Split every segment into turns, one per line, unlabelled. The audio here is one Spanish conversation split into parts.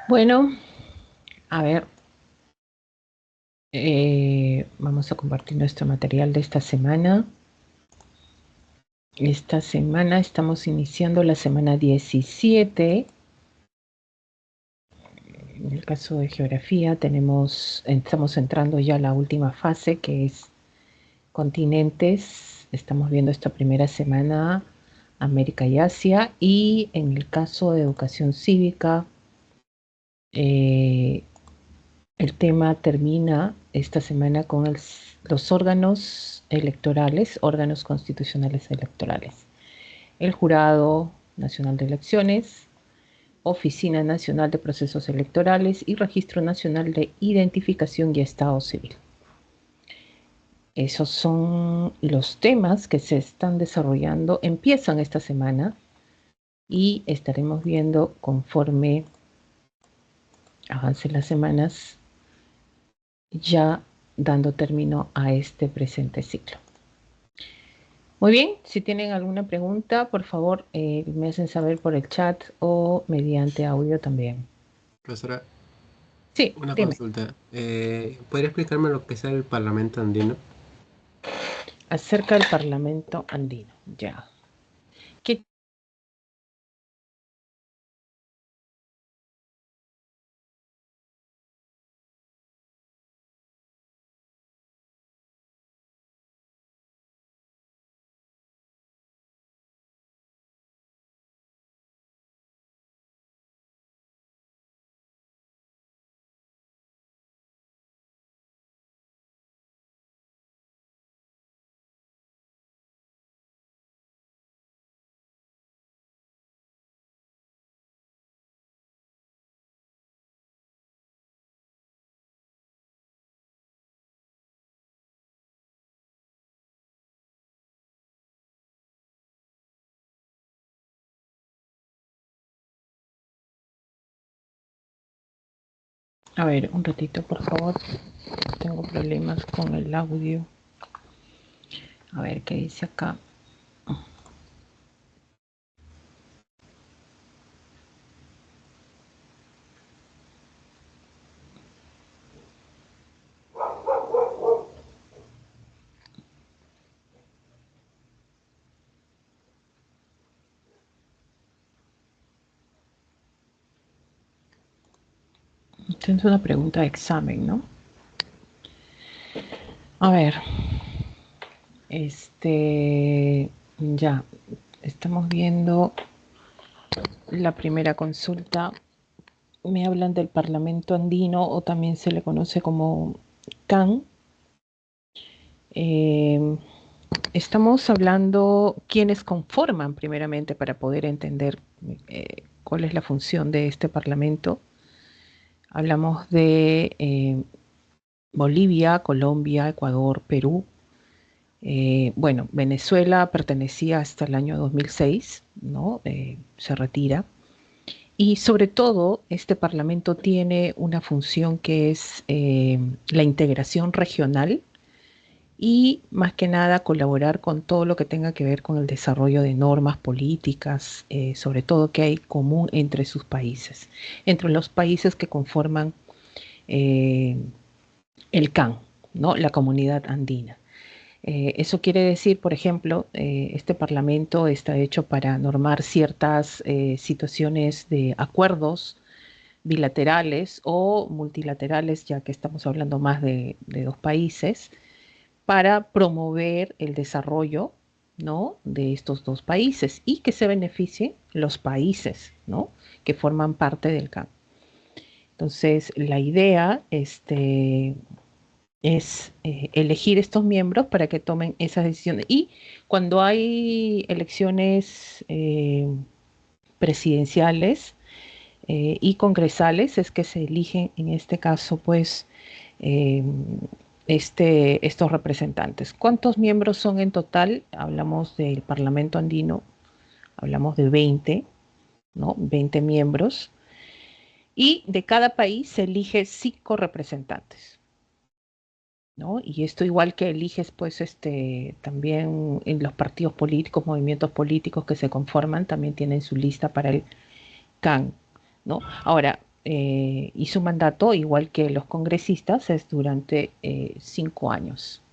Bueno, a ver, vamos a compartir nuestro material de esta semana. Esta semana estamos iniciando la semana 17. En el caso de geografía estamos entrando ya a la última fase, que es continentes. Estamos viendo esta primera semana América y Asia. Y en el caso de educación cívica, eh, el tema termina esta semana con los órganos electorales, órganos constitucionales electorales. El Jurado Nacional de Elecciones, Oficina Nacional de Procesos Electorales y Registro Nacional de Identificación y Estado Civil. Esos son los temas que se están desarrollando, empiezan esta semana y estaremos viendo conforme avancen las semanas ya dando término a este presente ciclo. Muy bien, si tienen alguna pregunta, por favor, me hacen saber por el chat o mediante audio también.
Profesora,
Sí,
una
dime.
consulta. ¿Podría explicarme lo que es el Parlamento Andino?
Acerca del Parlamento andino, ya. ¿Qué A ver, un ratito, por favor. Tengo problemas con el audio. A ver qué dice acá. Esta es una pregunta de examen, ¿no? A ver, ya, estamos viendo la primera consulta. Me hablan del Parlamento andino o también se le conoce como CAN. Eh, Estamos hablando quiénes conforman primeramente para poder entender cuál es la función de este Parlamento. Hablamos de Bolivia, Colombia, Ecuador, Perú. Bueno, Venezuela pertenecía hasta el año 2006, ¿no? Se retira. Y sobre todo, este Parlamento tiene una función que es la integración regional y más que nada colaborar con todo lo que tenga que ver con el desarrollo de normas políticas, sobre todo que hay común entre sus países, entre los países que conforman eh, el CAN, ¿no? La comunidad andina. Eso quiere decir, por ejemplo, este Parlamento está hecho para normar ciertas situaciones de acuerdos bilaterales o multilaterales, ya que estamos hablando más de dos países, para promover el desarrollo, ¿no? De estos dos países y que se beneficien los países, ¿no? Que forman parte del CAN. Entonces, la idea es elegir estos miembros para que tomen esas decisiones. Y cuando hay elecciones presidenciales y congresales, es que se eligen, en este caso, pues, eh, estos representantes. ¿Cuántos miembros son en total? Hablamos del Parlamento andino, hablamos de 20, ¿no? 20 miembros. Y de cada país se elige 5 representantes, ¿no? Y esto igual que eliges, pues, también en los partidos políticos, movimientos políticos que se conforman, también tienen su lista para el CAN, ¿no? Ahora, y su mandato, igual que los congresistas, es durante 5 años,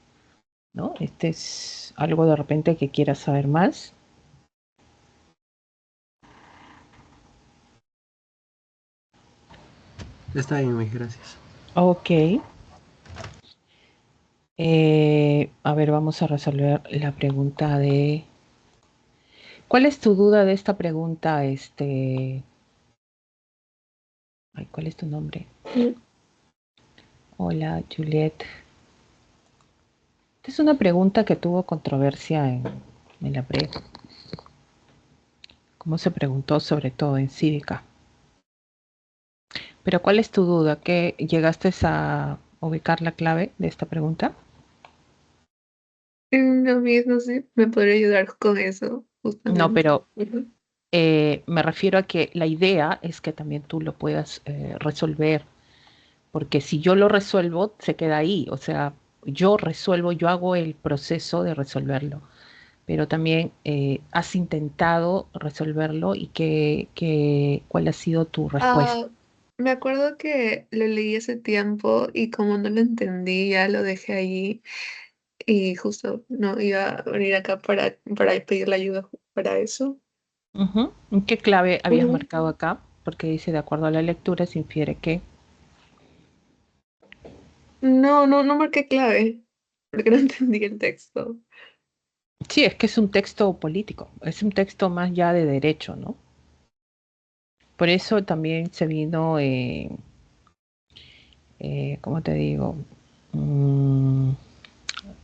¿no? Este es algo de repente que quieras saber más.
Está bien, mis gracias.
Ok. A ver, vamos a resolver la pregunta de... ¿Cuál es tu duda de esta pregunta? Ay, ¿cuál es tu nombre? Hola, Juliet. Esta es una pregunta que tuvo controversia en la pre. ¿Cómo se preguntó sobre todo en Cívica? Pero ¿cuál es tu duda? ¿Que llegaste a ubicar la clave de esta pregunta?
No, no sé, me podría ayudar con eso,
No,
justamente.
pero me refiero a que la idea es que también tú lo puedas resolver, porque si yo lo resuelvo, se queda ahí. O sea, yo resuelvo, yo hago el proceso de resolverlo, pero también has intentado resolverlo y ¿cuál ha sido tu respuesta?
Ah, me acuerdo que lo leí hace tiempo y como no lo entendí, ya lo dejé allí y justo no iba a venir acá para pedir la ayuda para eso.
Ujú. ¿Qué clave habías
Ujú.
marcado acá? Porque dice, de acuerdo a la lectura, se infiere que...
No marqué clave, porque no entendí el texto.
Sí, es que es un texto político, es un texto más ya de derecho, ¿no? Por eso también se vino, ¿cómo te digo? Mm,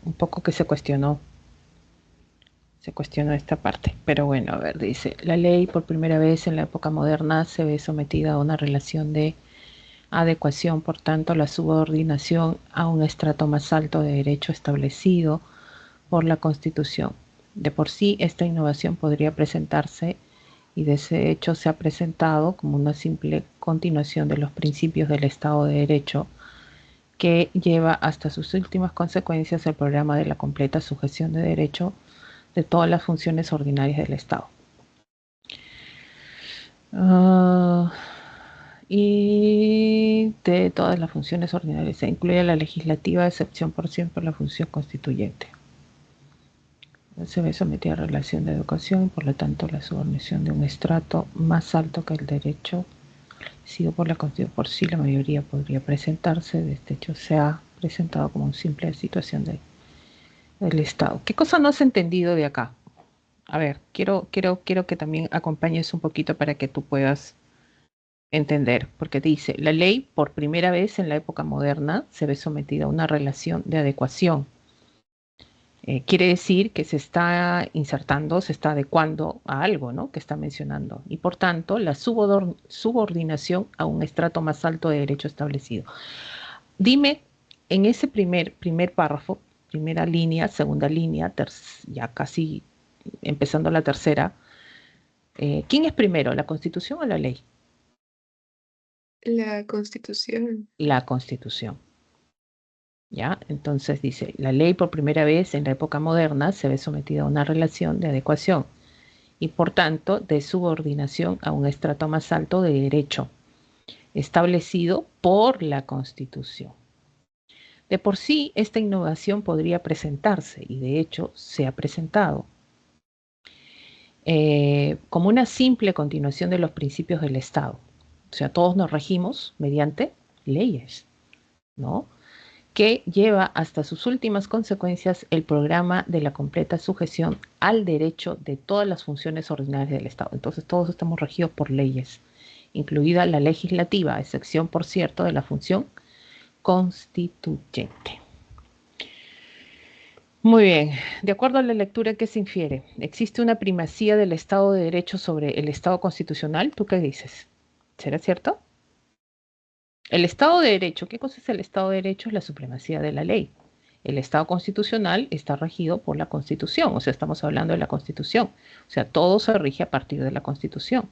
un poco que se cuestionó esta parte. Pero bueno, a ver, dice, la ley por primera vez en la época moderna se ve sometida a una relación de adecuación, por tanto, la subordinación a un estrato más alto de derecho establecido por la Constitución. De por sí, esta innovación podría presentarse, y de ese hecho se ha presentado, como una simple continuación de los principios del Estado de Derecho, que lleva hasta sus últimas consecuencias el programa de la completa sujeción de derecho de todas las funciones ordinarias del Estado. Ah, y de todas las funciones ordinarias, se incluye la legislativa, a excepción por siempre la función constituyente. Se ve sometida a relación de educación y por lo tanto la subordinación de un estrato más alto que el derecho sido por la Constitución. Por sí la mayoría podría presentarse, de este hecho se ha presentado como una simple situación del Estado. ¿Qué cosa no has entendido de acá? A ver, quiero que también acompañes un poquito para que tú puedas entender, porque dice, la ley por primera vez en la época moderna se ve sometida a una relación de adecuación. Quiere decir que se está insertando, se está adecuando a algo, ¿no? Que está mencionando. Y por tanto, la subordinación a un estrato más alto de derecho establecido. Dime, en ese primer párrafo, primera línea, segunda línea, ya casi empezando la tercera, ¿quién es primero, la Constitución o la ley?
La Constitución.
La Constitución. ¿Ya? Entonces dice, la ley por primera vez en la época moderna se ve sometida a una relación de adecuación y por tanto de subordinación a un estrato más alto de derecho establecido por la Constitución. De por sí, esta innovación podría presentarse, y de hecho se ha presentado, como una simple continuación de los principios del Estado. O sea, todos nos regimos mediante leyes, ¿no? Que lleva hasta sus últimas consecuencias el programa de la completa sujeción al derecho de todas las funciones ordinarias del Estado. Entonces todos estamos regidos por leyes, incluida la legislativa, a excepción, por cierto, de la función constituyente. Muy bien, de acuerdo a la lectura que se infiere, ¿existe una primacía del Estado de Derecho sobre el Estado constitucional? ¿Tú qué dices? ¿Será cierto? El Estado de Derecho, ¿qué cosa es el Estado de Derecho? Es la supremacía de la ley. El Estado constitucional está regido por la Constitución, o sea, estamos hablando de la Constitución. O sea, todo se rige a partir de la Constitución.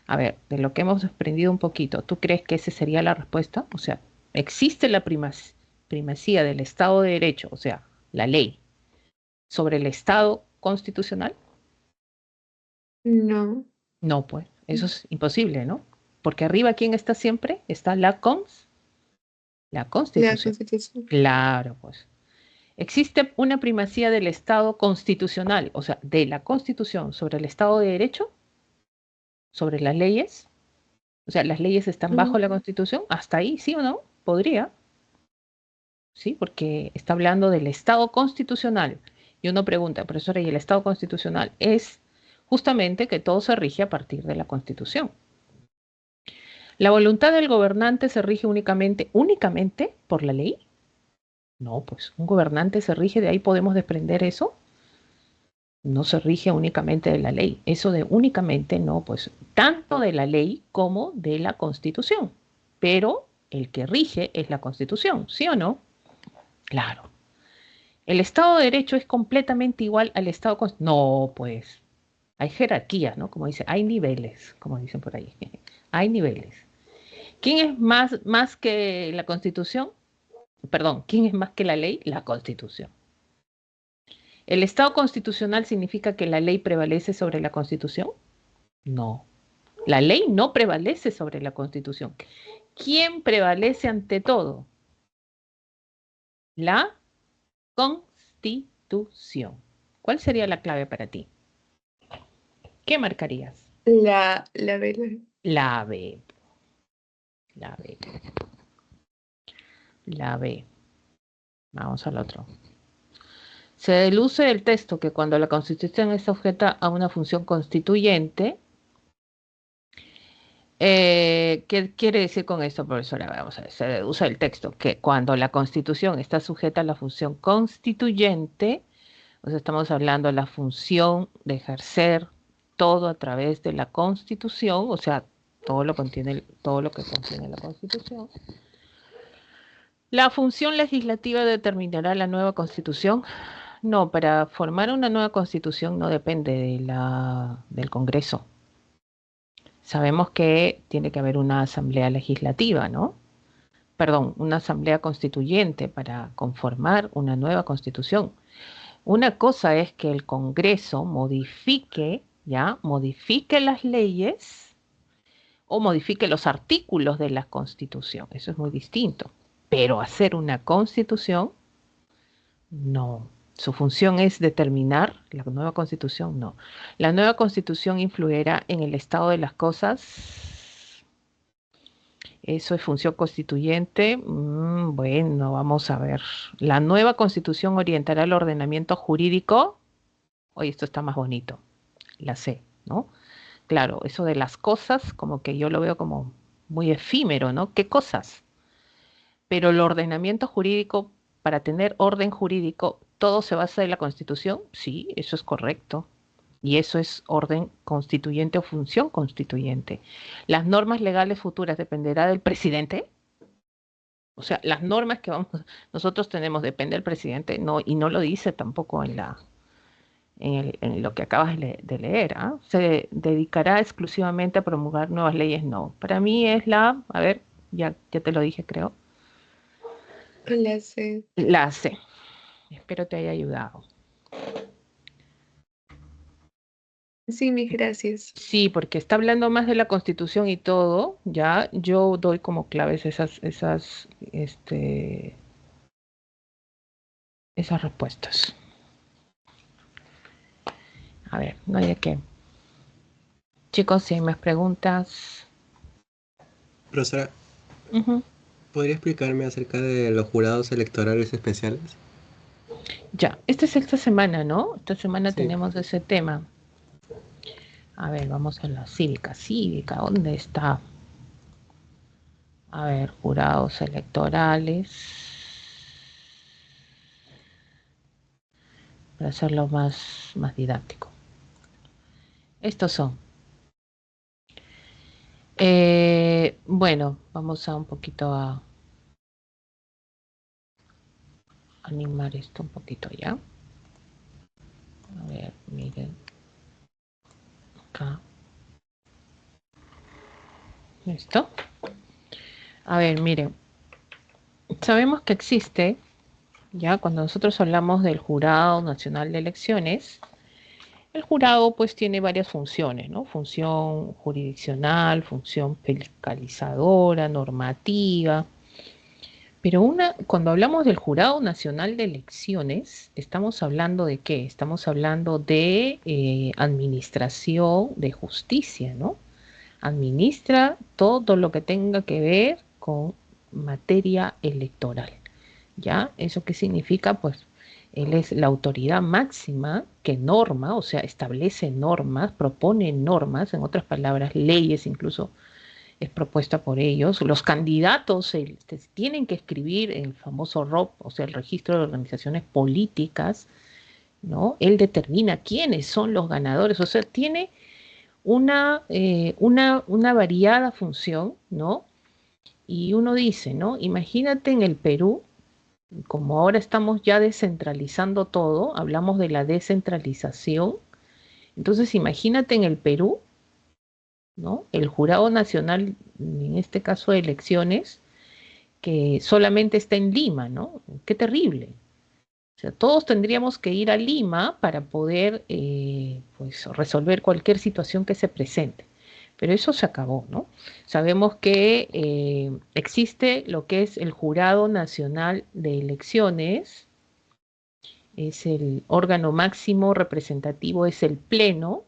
A ver, de lo que hemos aprendido un poquito, ¿tú crees que esa sería la respuesta? O sea, ¿existe la primacía del Estado de Derecho, o sea, la ley, sobre el Estado constitucional?
No.
No, pues, eso es imposible, ¿no? Porque arriba, ¿quién está siempre? Está la
La
Constitución.
Constitución.
Claro, pues. ¿Existe una primacía del Estado constitucional, o sea, de la Constitución sobre el Estado de Derecho, sobre las leyes? O sea, ¿las leyes están bajo la Constitución? ¿Hasta ahí, sí o no? Podría, ¿sí? Porque está hablando del Estado constitucional. Y uno pregunta, profesora, ¿y el Estado constitucional? Es justamente que todo se rige a partir de la Constitución. ¿La voluntad del gobernante se rige únicamente por la ley? No, pues un gobernante se rige, de ahí podemos desprender eso. No se rige únicamente de la ley. Eso de únicamente no, pues tanto de la ley como de la Constitución. Pero el que rige es la Constitución, ¿sí o no? Claro. ¿El Estado de Derecho es completamente igual al Estado constitucional? No, pues hay jerarquías, ¿no? Como dice, hay niveles, como dicen por ahí. Hay niveles. ¿Quién es más que la Constitución? Perdón, ¿quién es más que la ley? La Constitución. ¿El Estado constitucional significa que la ley prevalece sobre la Constitución? No. La ley no prevalece sobre la Constitución. ¿Quién prevalece ante todo? La Constitución. ¿Cuál sería la clave para ti? ¿Qué marcarías?
La vela.
La B. La B. La B. Vamos al otro. Se deduce del texto que cuando la Constitución está sujeta a una función constituyente, ¿qué quiere decir con esto, profesora? Vamos a ver, se deduce del texto que cuando la Constitución está sujeta a la función constituyente, o sea, estamos hablando de la función de ejercer todo a través de la Constitución, o sea, todo lo que contiene la Constitución. ¿La función legislativa determinará la nueva Constitución? No, para formar una nueva Constitución no depende del Congreso. Sabemos que tiene que haber una asamblea legislativa, ¿no? Perdón, una asamblea constituyente para conformar una nueva Constitución. Una cosa es que el Congreso modifique las leyes o modifique los artículos de la Constitución. Eso es muy distinto. Pero hacer una Constitución, no. Su función es determinar la nueva Constitución, no. La nueva Constitución influirá en el estado de las cosas. Eso es función constituyente. Bueno, vamos a ver. La nueva Constitución orientará el ordenamiento jurídico. Oye, esto está más bonito. La C, ¿no? Claro, eso de las cosas, como que yo lo veo como muy efímero, ¿no? ¿Qué cosas? Pero el ordenamiento jurídico, para tener orden jurídico, ¿todo se basa en la Constitución? Sí, eso es correcto. Y eso es orden constituyente o función constituyente. ¿Las normas legales futuras dependerá del presidente? O sea, las normas que nosotros tenemos depende del presidente, no, y no lo dice tampoco en lo que acabas de leer. ¿Ah? ¿Se dedicará exclusivamente a promulgar nuevas leyes? No. Para mí es a ver, ya te lo dije, creo.
La C.
La C. Espero te haya ayudado.
Sí, mis gracias.
Sí, porque está hablando más de la Constitución y todo, ya yo doy como claves esas respuestas. A ver, no hay de qué. Chicos, si hay más preguntas.
Profesora,
Uh-huh.
¿podría explicarme acerca de los jurados electorales especiales?
Ya, esta es esta semana, ¿no? Esta semana
Sí.
tenemos ese tema. A ver, vamos a la cívica. Cívica, ¿dónde está? A ver, jurados electorales. Para hacerlo más didáctico. Estos son. Bueno, vamos a un poquito a animar esto un poquito ya. A ver, miren. Acá. ¿Listo? A ver, miren. Sabemos que existe, ya cuando nosotros hablamos del Jurado Nacional de Elecciones, El jurado pues tiene varias funciones, ¿no? Función jurisdiccional, función fiscalizadora, normativa. Pero cuando hablamos del Jurado Nacional de Elecciones, ¿estamos hablando de qué? Estamos hablando de administración de justicia, ¿no? Administra todo lo que tenga que ver con materia electoral. ¿Ya? ¿Eso qué significa? Pues él es la autoridad máxima que norma, o sea, establece normas, propone normas, en otras palabras, leyes incluso es propuesta por ellos. Los candidatos tienen que escribir el famoso ROP, o sea, el registro de organizaciones políticas, ¿no? Él determina quiénes son los ganadores, o sea, tiene una variada función, ¿no? Y uno dice, ¿no? Imagínate en el Perú, como ahora estamos ya descentralizando todo, hablamos de la descentralización, entonces imagínate en el Perú, ¿no? El Jurado Nacional, en este caso de elecciones, que solamente está en Lima, ¿no? Qué terrible. O sea, todos tendríamos que ir a Lima para poder pues, resolver cualquier situación que se presente. Pero eso se acabó, ¿no? Sabemos que existe lo que es el Jurado Nacional de Elecciones, es el órgano máximo representativo, es el Pleno,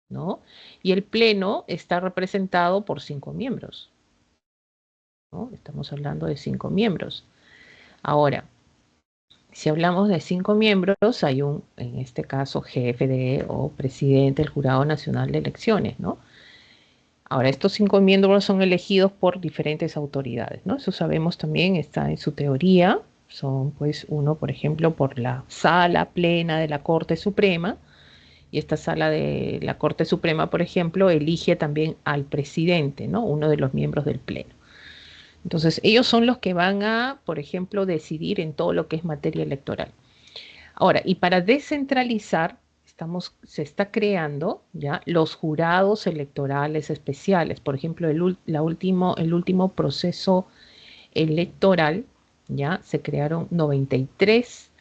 ¿no? Y el Pleno está representado por 5 miembros, ¿no? Estamos hablando de 5 miembros. Ahora, si hablamos de 5 miembros, hay en este caso, jefe o presidente del Jurado Nacional de Elecciones, ¿no? Ahora, estos 5 miembros son elegidos por diferentes autoridades, ¿no? Eso sabemos también, está en su teoría. Son, pues, uno, por ejemplo, por la Sala Plena de la Corte Suprema, y esta Sala de la Corte Suprema, por ejemplo, elige también al presidente, ¿no? Uno de los miembros del Pleno. Entonces, ellos son los que van a, por ejemplo, decidir en todo lo que es materia electoral. Ahora, y para descentralizar, se está creando ya los jurados electorales especiales. Por ejemplo, el último proceso electoral, ya se crearon 93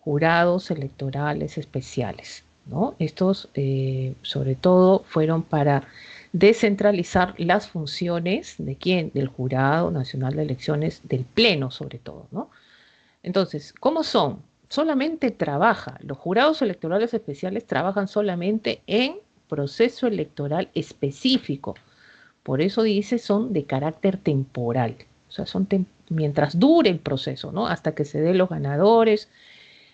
jurados electorales especiales, ¿no? Estos, sobre todo, fueron para descentralizar las funciones de quién, del Jurado Nacional de Elecciones, del Pleno sobre todo, ¿no? Entonces, ¿cómo son? Solamente los jurados electorales especiales trabajan solamente en proceso electoral específico. Por eso dice son de carácter temporal. O sea, mientras dure el proceso, ¿no? Hasta que se den los ganadores,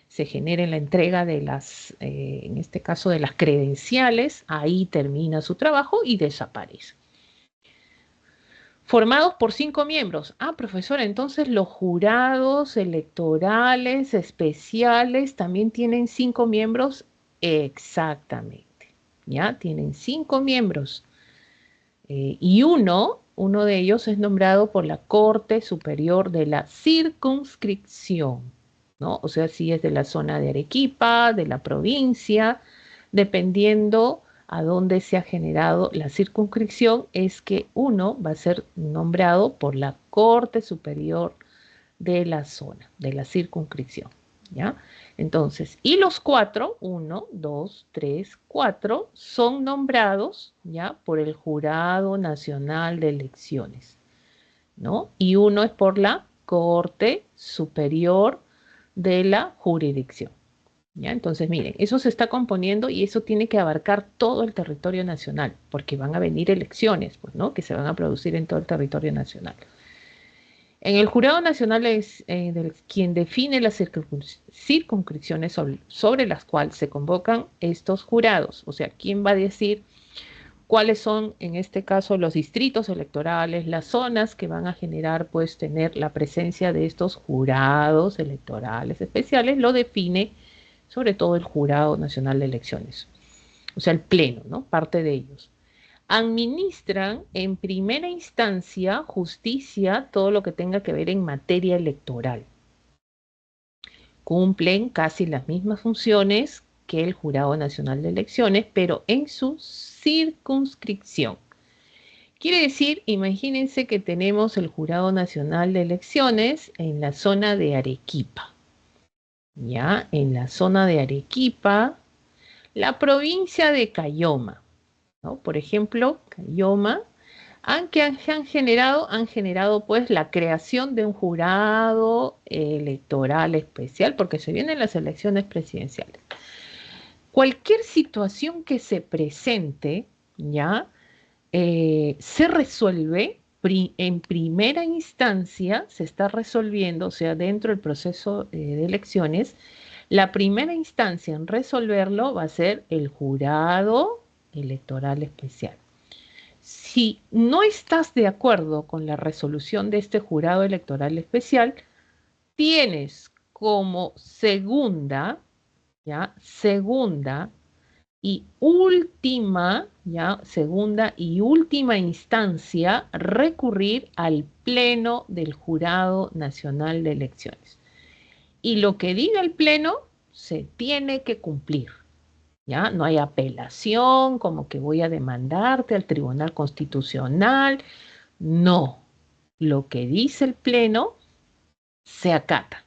se genere la entrega de en este caso, de las credenciales, ahí termina su trabajo y desaparece. Formados por 5 miembros. Ah, profesora, entonces los jurados electorales especiales también tienen 5 miembros. Exactamente. ¿Ya? Tienen 5 miembros. Y uno de ellos es nombrado por la Corte Superior de la Circunscripción, ¿no? O sea, si es de la zona de Arequipa, de la provincia, dependiendo a dónde se ha generado la circunscripción, es que uno va a ser nombrado por la Corte Superior de la zona, de la circunscripción, ¿ya? Entonces, y los 4, 1, 2, 3, 4, son nombrados, ¿ya? Por el Jurado Nacional de Elecciones, ¿no? Y uno es por la Corte Superior de la Jurisdicción. ¿Ya? Entonces, miren, eso se está componiendo y eso tiene que abarcar todo el territorio nacional, porque van a venir elecciones, pues, ¿no? Que se van a producir en todo el territorio nacional. En el Jurado Nacional es quien define las circunscripciones sobre las cuales se convocan estos jurados. O sea, quién va a decir cuáles son, en este caso, los distritos electorales, las zonas que van a generar, pues, tener la presencia de estos jurados electorales especiales, lo define sobre todo el Jurado Nacional de Elecciones, o sea, el Pleno, ¿no? Parte de ellos. Administran en primera instancia justicia, todo lo que tenga que ver en materia electoral. Cumplen casi las mismas funciones que el Jurado Nacional de Elecciones, pero en su circunscripción. Quiere decir, imagínense que tenemos el Jurado Nacional de Elecciones en la zona de Arequipa. Ya, en la zona de Arequipa, La provincia de Cayoma, ¿no? Por ejemplo, Cayoma, han generado pues la creación de un jurado electoral especial, porque se vienen las elecciones presidenciales. Cualquier situación que se presente, ¿ya? Se resuelve en primera instancia, se está resolviendo, o sea, dentro del proceso de elecciones, la primera instancia en resolverlo va a ser el jurado electoral especial. Si no estás de acuerdo con la resolución de este jurado electoral especial, tienes como segunda, ¿ya? Segunda y última, ya, segunda y última instancia, recurrir al Pleno del Jurado Nacional de Elecciones. Y lo que diga el Pleno se tiene que cumplir, ¿ya? No hay apelación, como que voy a demandarte al Tribunal Constitucional. No. Lo que dice el Pleno se acata,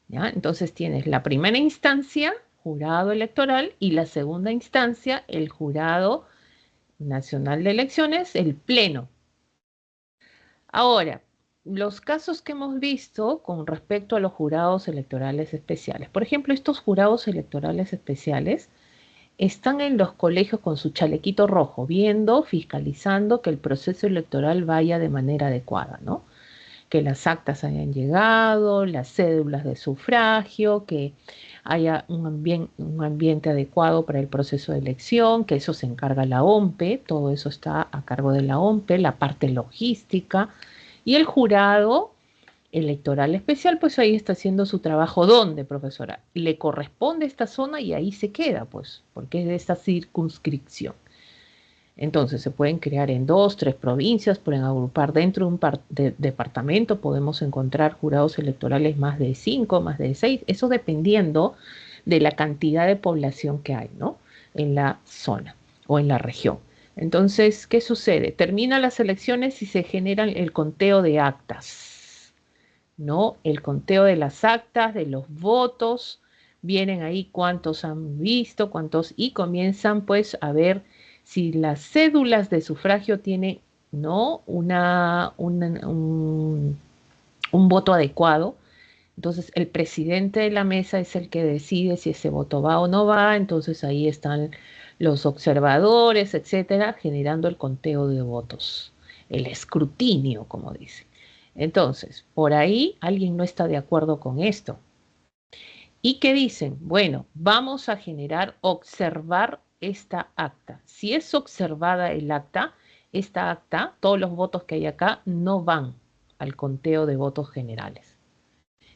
¿ya? Entonces tienes la primera instancia, jurado electoral, y la segunda instancia, el jurado nacional de elecciones, el pleno. Ahora, los casos que hemos visto con respecto a los jurados electorales especiales. Por ejemplo, estos jurados electorales especiales están en los colegios con su chalequito rojo, viendo, fiscalizando que el proceso electoral vaya de manera adecuada, ¿no? Que las actas hayan llegado, las cédulas de sufragio, que haya un ambiente adecuado para el proceso de elección, que eso se encarga la OMPE, todo eso está a cargo de la OMPE, la parte logística, y el jurado electoral especial, pues ahí está haciendo su trabajo. ¿Dónde, profesora? Le corresponde esta zona y ahí se queda, pues, porque es de esta circunscripción. Entonces se pueden crear en 2, 3 provincias, pueden agrupar dentro de un departamento, podemos encontrar jurados electorales más de 5, más de 6, eso dependiendo de la cantidad de población que hay, ¿no? En la zona o en la región. Entonces, ¿qué sucede? Terminan las elecciones y se genera el conteo de actas, ¿no? El conteo de las actas, de los votos, vienen ahí cuántos han visto, cuántos, y comienzan pues a ver si las cédulas de sufragio tienen, ¿no? Un voto adecuado. Entonces el presidente de la mesa es el que decide si ese voto va o no va, entonces ahí están los observadores, etcétera, generando el conteo de votos, el escrutinio, como dice. Entonces, por ahí alguien no está de acuerdo con esto. ¿Y qué dicen? Bueno, vamos a observar esta acta. Si es observada el acta, esta acta, todos los votos que hay acá no van al conteo de votos generales.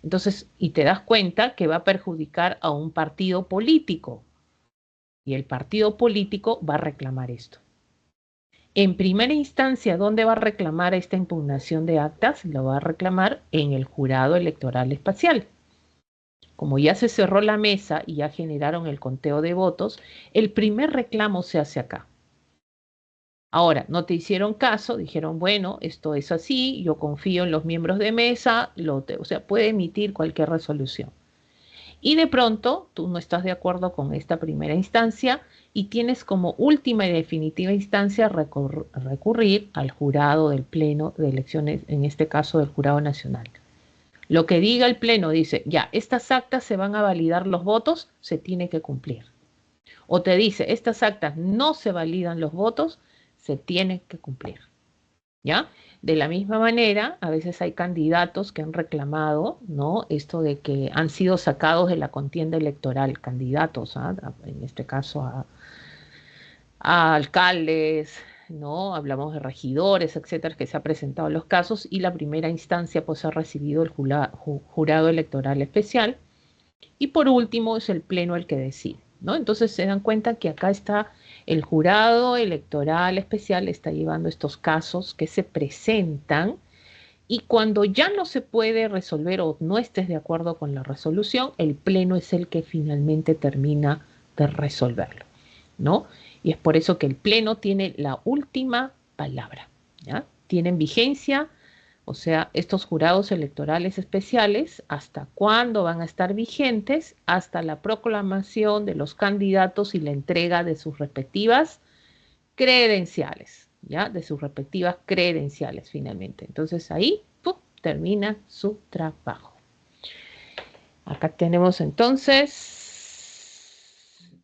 Entonces, y te das cuenta que va a perjudicar a un partido político. Y el partido político va a reclamar esto. En primera instancia, ¿dónde va a reclamar esta impugnación de actas? Lo va a reclamar en el jurado electoral especial. Como ya se cerró la mesa y ya generaron el conteo de votos, el primer reclamo se hace acá. Ahora, no te hicieron caso, dijeron, bueno, esto es así, yo confío en los miembros de mesa, o sea, puede emitir cualquier resolución. Y de pronto tú no estás de acuerdo con esta primera instancia y tienes como última y definitiva instancia recurrir al jurado del Pleno de Elecciones, en este caso del Jurado Nacional. Lo que diga el Pleno dice, ya, estas actas se van a validar los votos, se tiene que cumplir. O te dice, estas actas no se validan los votos, se tiene que cumplir. ¿Ya? De la misma manera, a veces hay candidatos que han reclamado, ¿no? Esto de que han sido sacados de la contienda electoral, candidatos, ¿ah? En este caso a alcaldes, ¿no? Hablamos de regidores, etcétera, que se ha presentado los casos y la primera instancia pues ha recibido el jurado electoral especial y por último es el pleno el que decide, ¿no? Entonces se dan cuenta que acá está el jurado electoral especial, está llevando estos casos que se presentan y cuando ya no se puede resolver o no estés de acuerdo con la resolución, el pleno es el que finalmente termina de resolverlo, ¿no? Y es por eso que el pleno tiene la última palabra, ¿ya? Tienen vigencia O sea, estos jurados electorales especiales, ¿hasta cuándo van a estar vigentes? Hasta la proclamación de los candidatos y la entrega de sus respectivas credenciales, ¿ya? De sus respectivas credenciales finalmente. Entonces ahí ¡pum!, termina su trabajo. Acá tenemos entonces,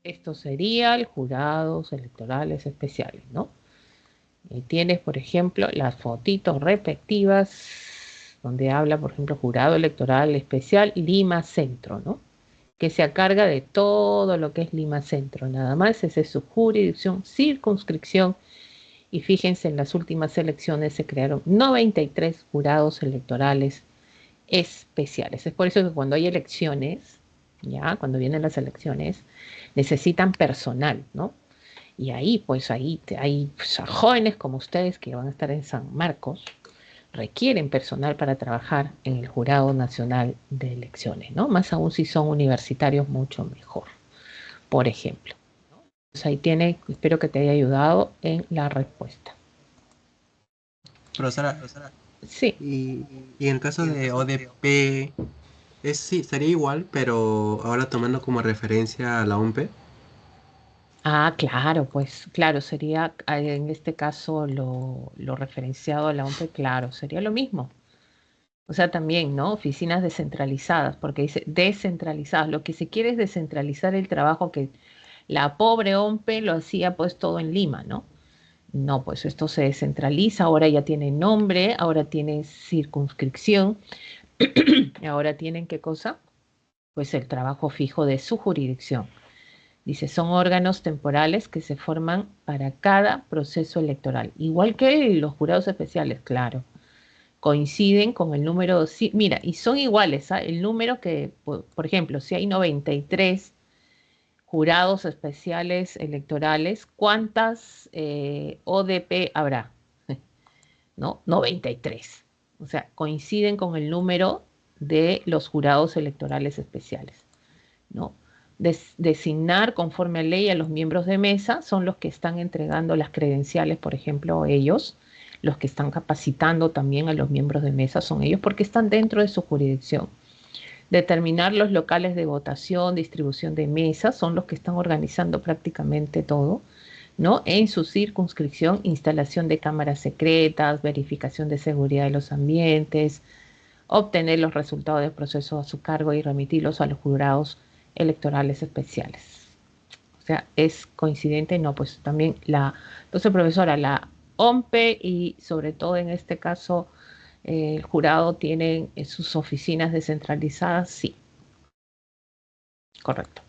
esto sería el jurados electorales especiales, ¿no? Y tienes, por ejemplo, las fotitos respectivas, donde habla, por ejemplo, jurado electoral especial Lima Centro, ¿no? Que se encarga de todo lo que es Lima Centro, nada más, esa es su jurisdicción, circunscripción, y fíjense, en las últimas elecciones se crearon 93 jurados electorales especiales. Es por eso que cuando hay elecciones, ya, cuando vienen las elecciones, necesitan personal, ¿no? Y ahí, pues hay pues, jóvenes como ustedes que van a estar en San Marcos, requieren personal para trabajar en el Jurado Nacional de Elecciones, ¿no? Más aún si son universitarios, mucho mejor, por ejemplo. Pues ahí tiene, espero que te haya ayudado en la respuesta.
Profesora,
Sí.
y en el caso de ODP, sí, sería igual, pero ahora tomando como referencia a la OMP.
Ah, claro, pues claro, sería en este caso lo referenciado a la OMPE, claro, sería lo mismo. O sea, también, ¿no? Oficinas descentralizadas, porque dice descentralizadas. Lo que se quiere es descentralizar el trabajo que la pobre OMPE lo hacía pues todo en Lima, ¿no? No, pues esto se descentraliza, ahora ya tiene nombre, ahora tiene circunscripción, ahora tienen qué cosa? Pues el trabajo fijo de su jurisdicción. Dice, son órganos temporales que se forman para cada proceso electoral, igual que los jurados especiales, claro. Coinciden con el número, sí, mira, y son iguales, ¿ah? El número que, por ejemplo, si hay 93 jurados especiales electorales, ¿cuántas ODP habrá? ¿No? 93. O sea, coinciden con el número de los jurados electorales especiales, ¿no? Designar conforme a ley a los miembros de mesa son los que están entregando las credenciales, por ejemplo, ellos, los que están capacitando también a los miembros de mesa son ellos porque están dentro de su jurisdicción. Determinar los locales de votación, distribución de mesas, son los que están organizando prácticamente todo, ¿no? En su circunscripción, instalación de cámaras secretas, verificación de seguridad de los ambientes, obtener los resultados del proceso a su cargo y remitirlos a los jurados electorales especiales. O sea, es coincidente, no, pues también entonces profesora, la OMPE y sobre todo en este caso el jurado tienen sus oficinas descentralizadas, sí, correcto.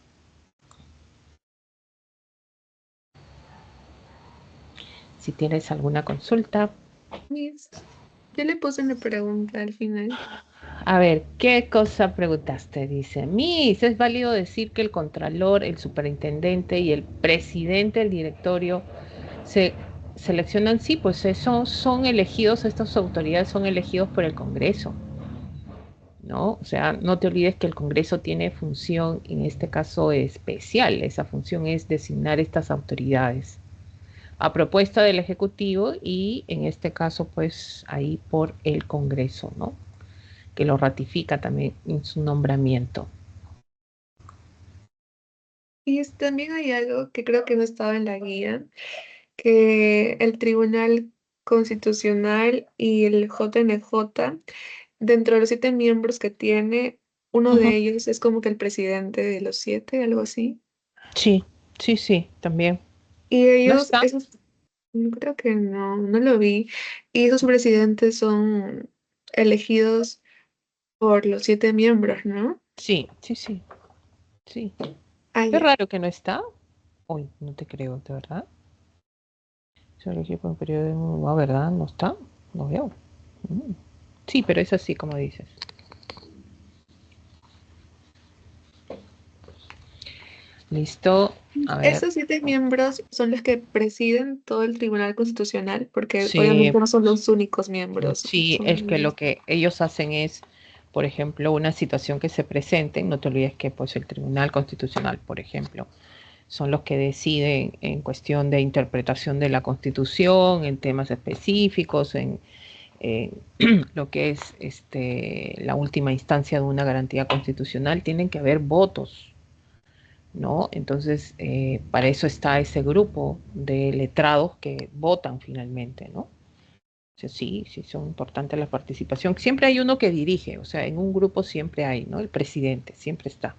Si tienes alguna consulta.
Yo le puse una pregunta al final.
A ver, ¿qué cosa preguntaste? Dice, Miss, ¿es válido decir que el contralor, el superintendente y el presidente del directorio se seleccionan? Sí, pues eso son elegidos, estas autoridades son elegidos por el Congreso, ¿no? O sea, no te olvides que el Congreso tiene función, en este caso especial, esa función es designar estas autoridades a propuesta del Ejecutivo y en este caso pues ahí por el Congreso, ¿no? Que lo ratifica también en su nombramiento.
Y también hay algo que creo que no estaba en la guía, que el Tribunal Constitucional y el JNJ, dentro de los 7 miembros que tiene, uno de ellos es como que el presidente de los 7, algo así.
Sí, sí, sí, también.
Y
¿No
ellos,
está?
esos, creo que no lo vi. Y esos presidentes son elegidos por los 7 miembros, ¿no?
Sí, sí, sí, sí.
Ah,
Qué
ya.
raro que no está. Uy, no te creo, de verdad. Solo equipo en periodo de... No, ¿verdad? ¿No está? No veo. Mm. Sí, pero es así como dices. Listo. A ver.
Estos 7 miembros son los que presiden todo el Tribunal Constitucional, porque
Sí,
obviamente no son los únicos miembros.
sí, es que lo que ellos hacen es, por ejemplo, una situación que se presente, no te olvides que pues el Tribunal Constitucional, por ejemplo, son los que deciden en cuestión de interpretación de la Constitución, en temas específicos, lo que es la última instancia de una garantía constitucional, tienen que haber votos, ¿no? Entonces, para eso está ese grupo de letrados que votan finalmente, ¿no? O sea, sí, sí, son importantes la participación. Siempre hay uno que dirige, o sea, en un grupo siempre hay, ¿no? El presidente, siempre está.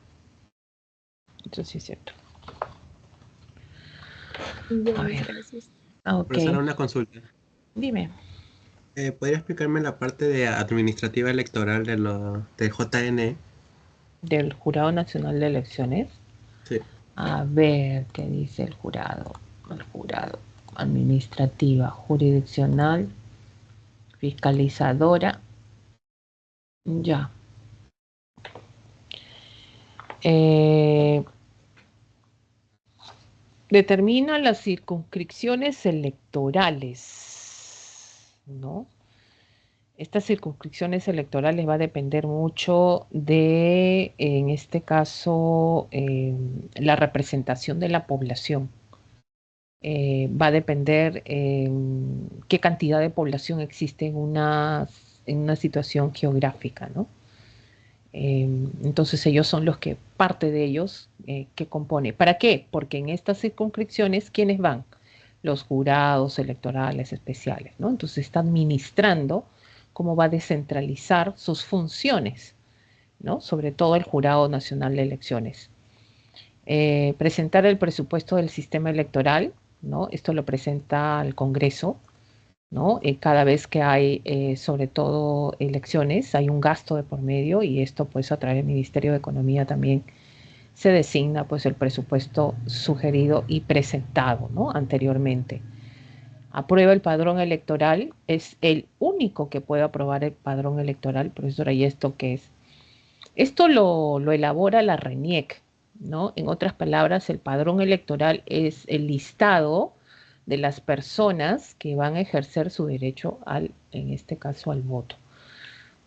Eso sí es cierto.
Ya,
A ver.
gracias.
Ok.
Profesora, una consulta.
Dime.
¿Podría explicarme la parte de administrativa electoral de JN?
Del Jurado Nacional de Elecciones.
Sí.
A ver qué dice el jurado. El jurado. Administrativa, jurisdiccional, fiscalizadora. Ya. Determina las circunscripciones electorales, ¿no? Estas circunscripciones electorales va a depender mucho de, en este caso, la representación de la población. Va a depender qué cantidad de población existe en una situación geográfica, ¿no? Entonces ellos son los que, parte de ellos, que compone. ¿Para qué? Porque en estas circunscripciones, ¿quiénes van? Los jurados electorales especiales, ¿no? Entonces está administrando cómo va a descentralizar sus funciones, ¿no? Sobre todo el Jurado Nacional de Elecciones. Presentar el presupuesto del sistema electoral, ¿no? Esto lo presenta al Congreso, ¿no? Cada vez que hay, sobre todo, elecciones, hay un gasto de por medio y esto, pues, a través del Ministerio de Economía también se designa, pues, el presupuesto sugerido y presentado, ¿no? Anteriormente. Aprueba el padrón electoral, es el único que puede aprobar el padrón electoral, profesora, ¿y esto qué es? Esto lo elabora la RENIEC, ¿no? En otras palabras, el padrón electoral es el listado de las personas que van a ejercer su derecho en este caso, al voto.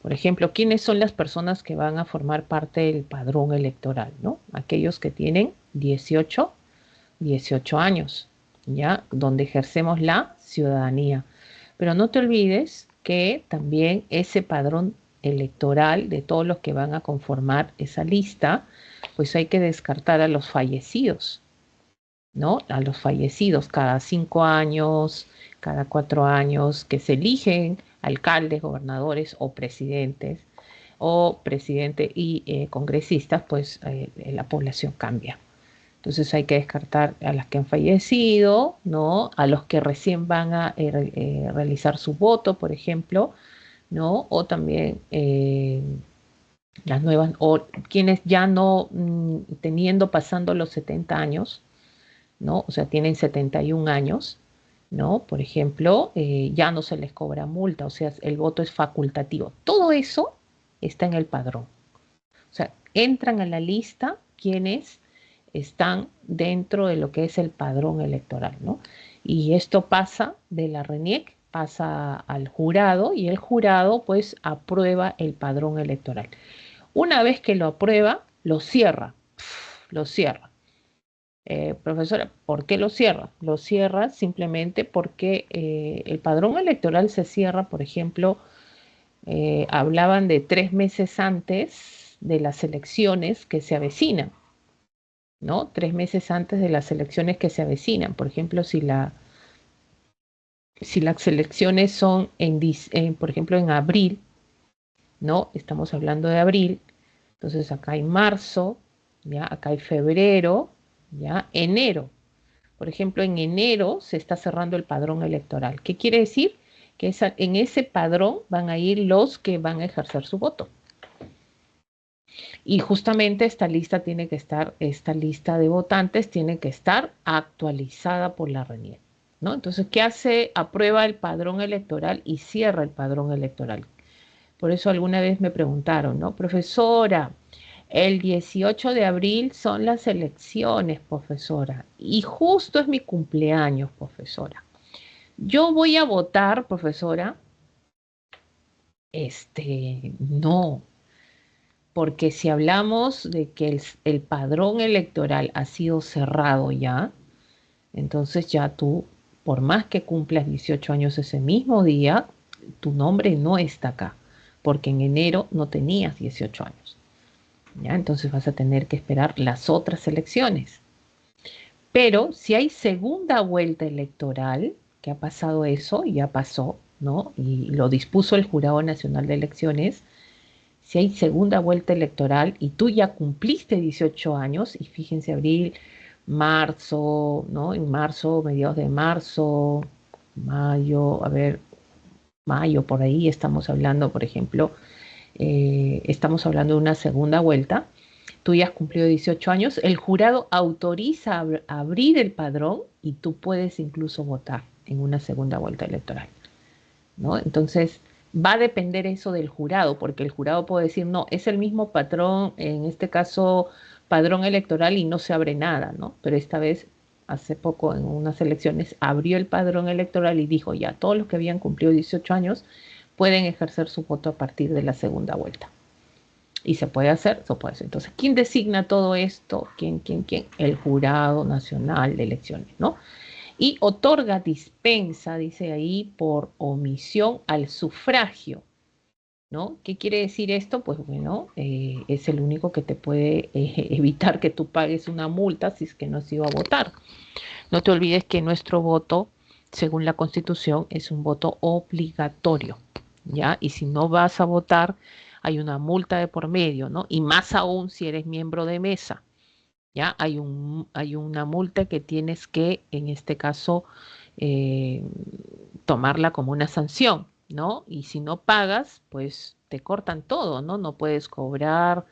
Por ejemplo, ¿quiénes son las personas que van a formar parte del padrón electoral, ¿no? Aquellos que tienen 18 años, ¿ya? Donde ejercemos la ciudadanía. Pero no te olvides que también ese padrón electoral de todos los que van a conformar esa lista, pues hay que descartar a los fallecidos, ¿no? A los fallecidos cada 5 años, cada 4 años, que se eligen alcaldes, gobernadores o presidentes y congresistas, pues la población cambia. Entonces hay que descartar a las que han fallecido, ¿no? A los que recién van a realizar su voto, por ejemplo, ¿no? O también las nuevas, o quienes ya no, pasando los 70 años, ¿no? O sea, tienen 71 años, ¿no? Por ejemplo, ya no se les cobra multa, o sea, el voto es facultativo. Todo eso está en el padrón. O sea, entran a la lista quienes están dentro de lo que es el padrón electoral, ¿no? Y esto pasa de la RENIEC, pasa al jurado y el jurado pues aprueba el padrón electoral. Una vez que lo aprueba, lo cierra, lo cierra. Profesora, ¿por qué lo cierra? Lo cierra simplemente porque el padrón electoral se cierra, por ejemplo, hablaban de 3 meses antes de las elecciones que se avecinan, ¿no? 3 meses antes de las elecciones que se avecinan. Por ejemplo, si las elecciones son, por ejemplo, en abril, ¿no? Estamos hablando de abril, entonces acá hay marzo, ¿ya? Acá hay febrero, ¿ya? Enero. Por ejemplo, en enero se está cerrando el padrón electoral. ¿Qué quiere decir? Que en ese padrón van a ir los que van a ejercer su voto. Y justamente esta lista de votantes tiene que estar actualizada por la RENIEC, ¿no? Entonces, ¿qué hace? Aprueba el padrón electoral y cierra el padrón electoral. Por eso alguna vez me preguntaron, ¿no? Profesora, el 18 de abril son las elecciones, profesora, y justo es mi cumpleaños, profesora. Yo voy a votar, profesora. No, porque si hablamos de que el padrón electoral ha sido cerrado ya, entonces ya tú, por más que cumplas 18 años ese mismo día, tu nombre no está acá, porque en enero no tenías 18 años. ¿Ya? Entonces vas a tener que esperar las otras elecciones. Pero si hay segunda vuelta electoral, que ha pasado eso, ya pasó, ¿no? Y lo dispuso el Jurado Nacional de Elecciones, si hay segunda vuelta electoral y tú ya cumpliste 18 años, y fíjense, abril, marzo, ¿no? En marzo, mediados de marzo, mayo, a ver, mayo, por ahí estamos hablando, por ejemplo, estamos hablando de una segunda vuelta. Tú ya has cumplido 18 años, el jurado autoriza abrir el padrón y tú puedes incluso votar en una segunda vuelta electoral, ¿no? Entonces, va a depender eso del jurado, porque el jurado puede decir, no, es el mismo patrón, en este caso, padrón electoral y no se abre nada, ¿no? Pero esta vez, hace poco, en unas elecciones, abrió el padrón electoral y dijo, ya, todos los que habían cumplido 18 años pueden ejercer su voto a partir de la segunda vuelta. Y se puede hacer, se puede hacer. Entonces, ¿quién designa todo esto? ¿Quién? El Jurado Nacional de Elecciones, ¿no? Y otorga dispensa, dice ahí, por omisión al sufragio, ¿no? ¿Qué quiere decir esto? Pues bueno, es el único que te puede evitar que tú pagues una multa si es que no has ido a votar. No te olvides que nuestro voto, según la Constitución, es un voto obligatorio, ¿ya? Y si no vas a votar, hay una multa de por medio, ¿no? Y más aún si eres miembro de mesa, ¿ya? Hay una multa que tienes que, en este caso, eh, tomarla como una sanción, ¿no? Y si no pagas, pues te cortan todo, ¿no? No puedes cobrar,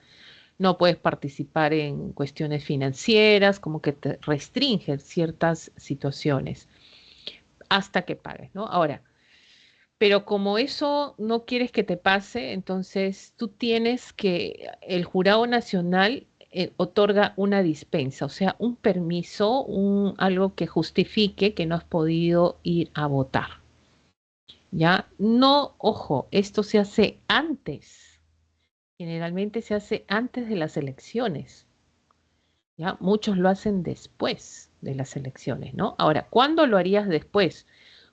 no puedes participar en cuestiones financieras, como que te restringen ciertas situaciones hasta que pagues, ¿no? Ahora, pero como eso no quieres que te pase, entonces tú tienes que, el Jurado Nacional otorga una dispensa, o sea, un permiso, algo que justifique que no has podido ir a votar. ¿Ya? No, ojo, esto se hace antes, generalmente se hace antes de las elecciones. ¿Ya? Muchos lo hacen después de las elecciones, ¿no? Ahora, ¿cuándo lo harías después?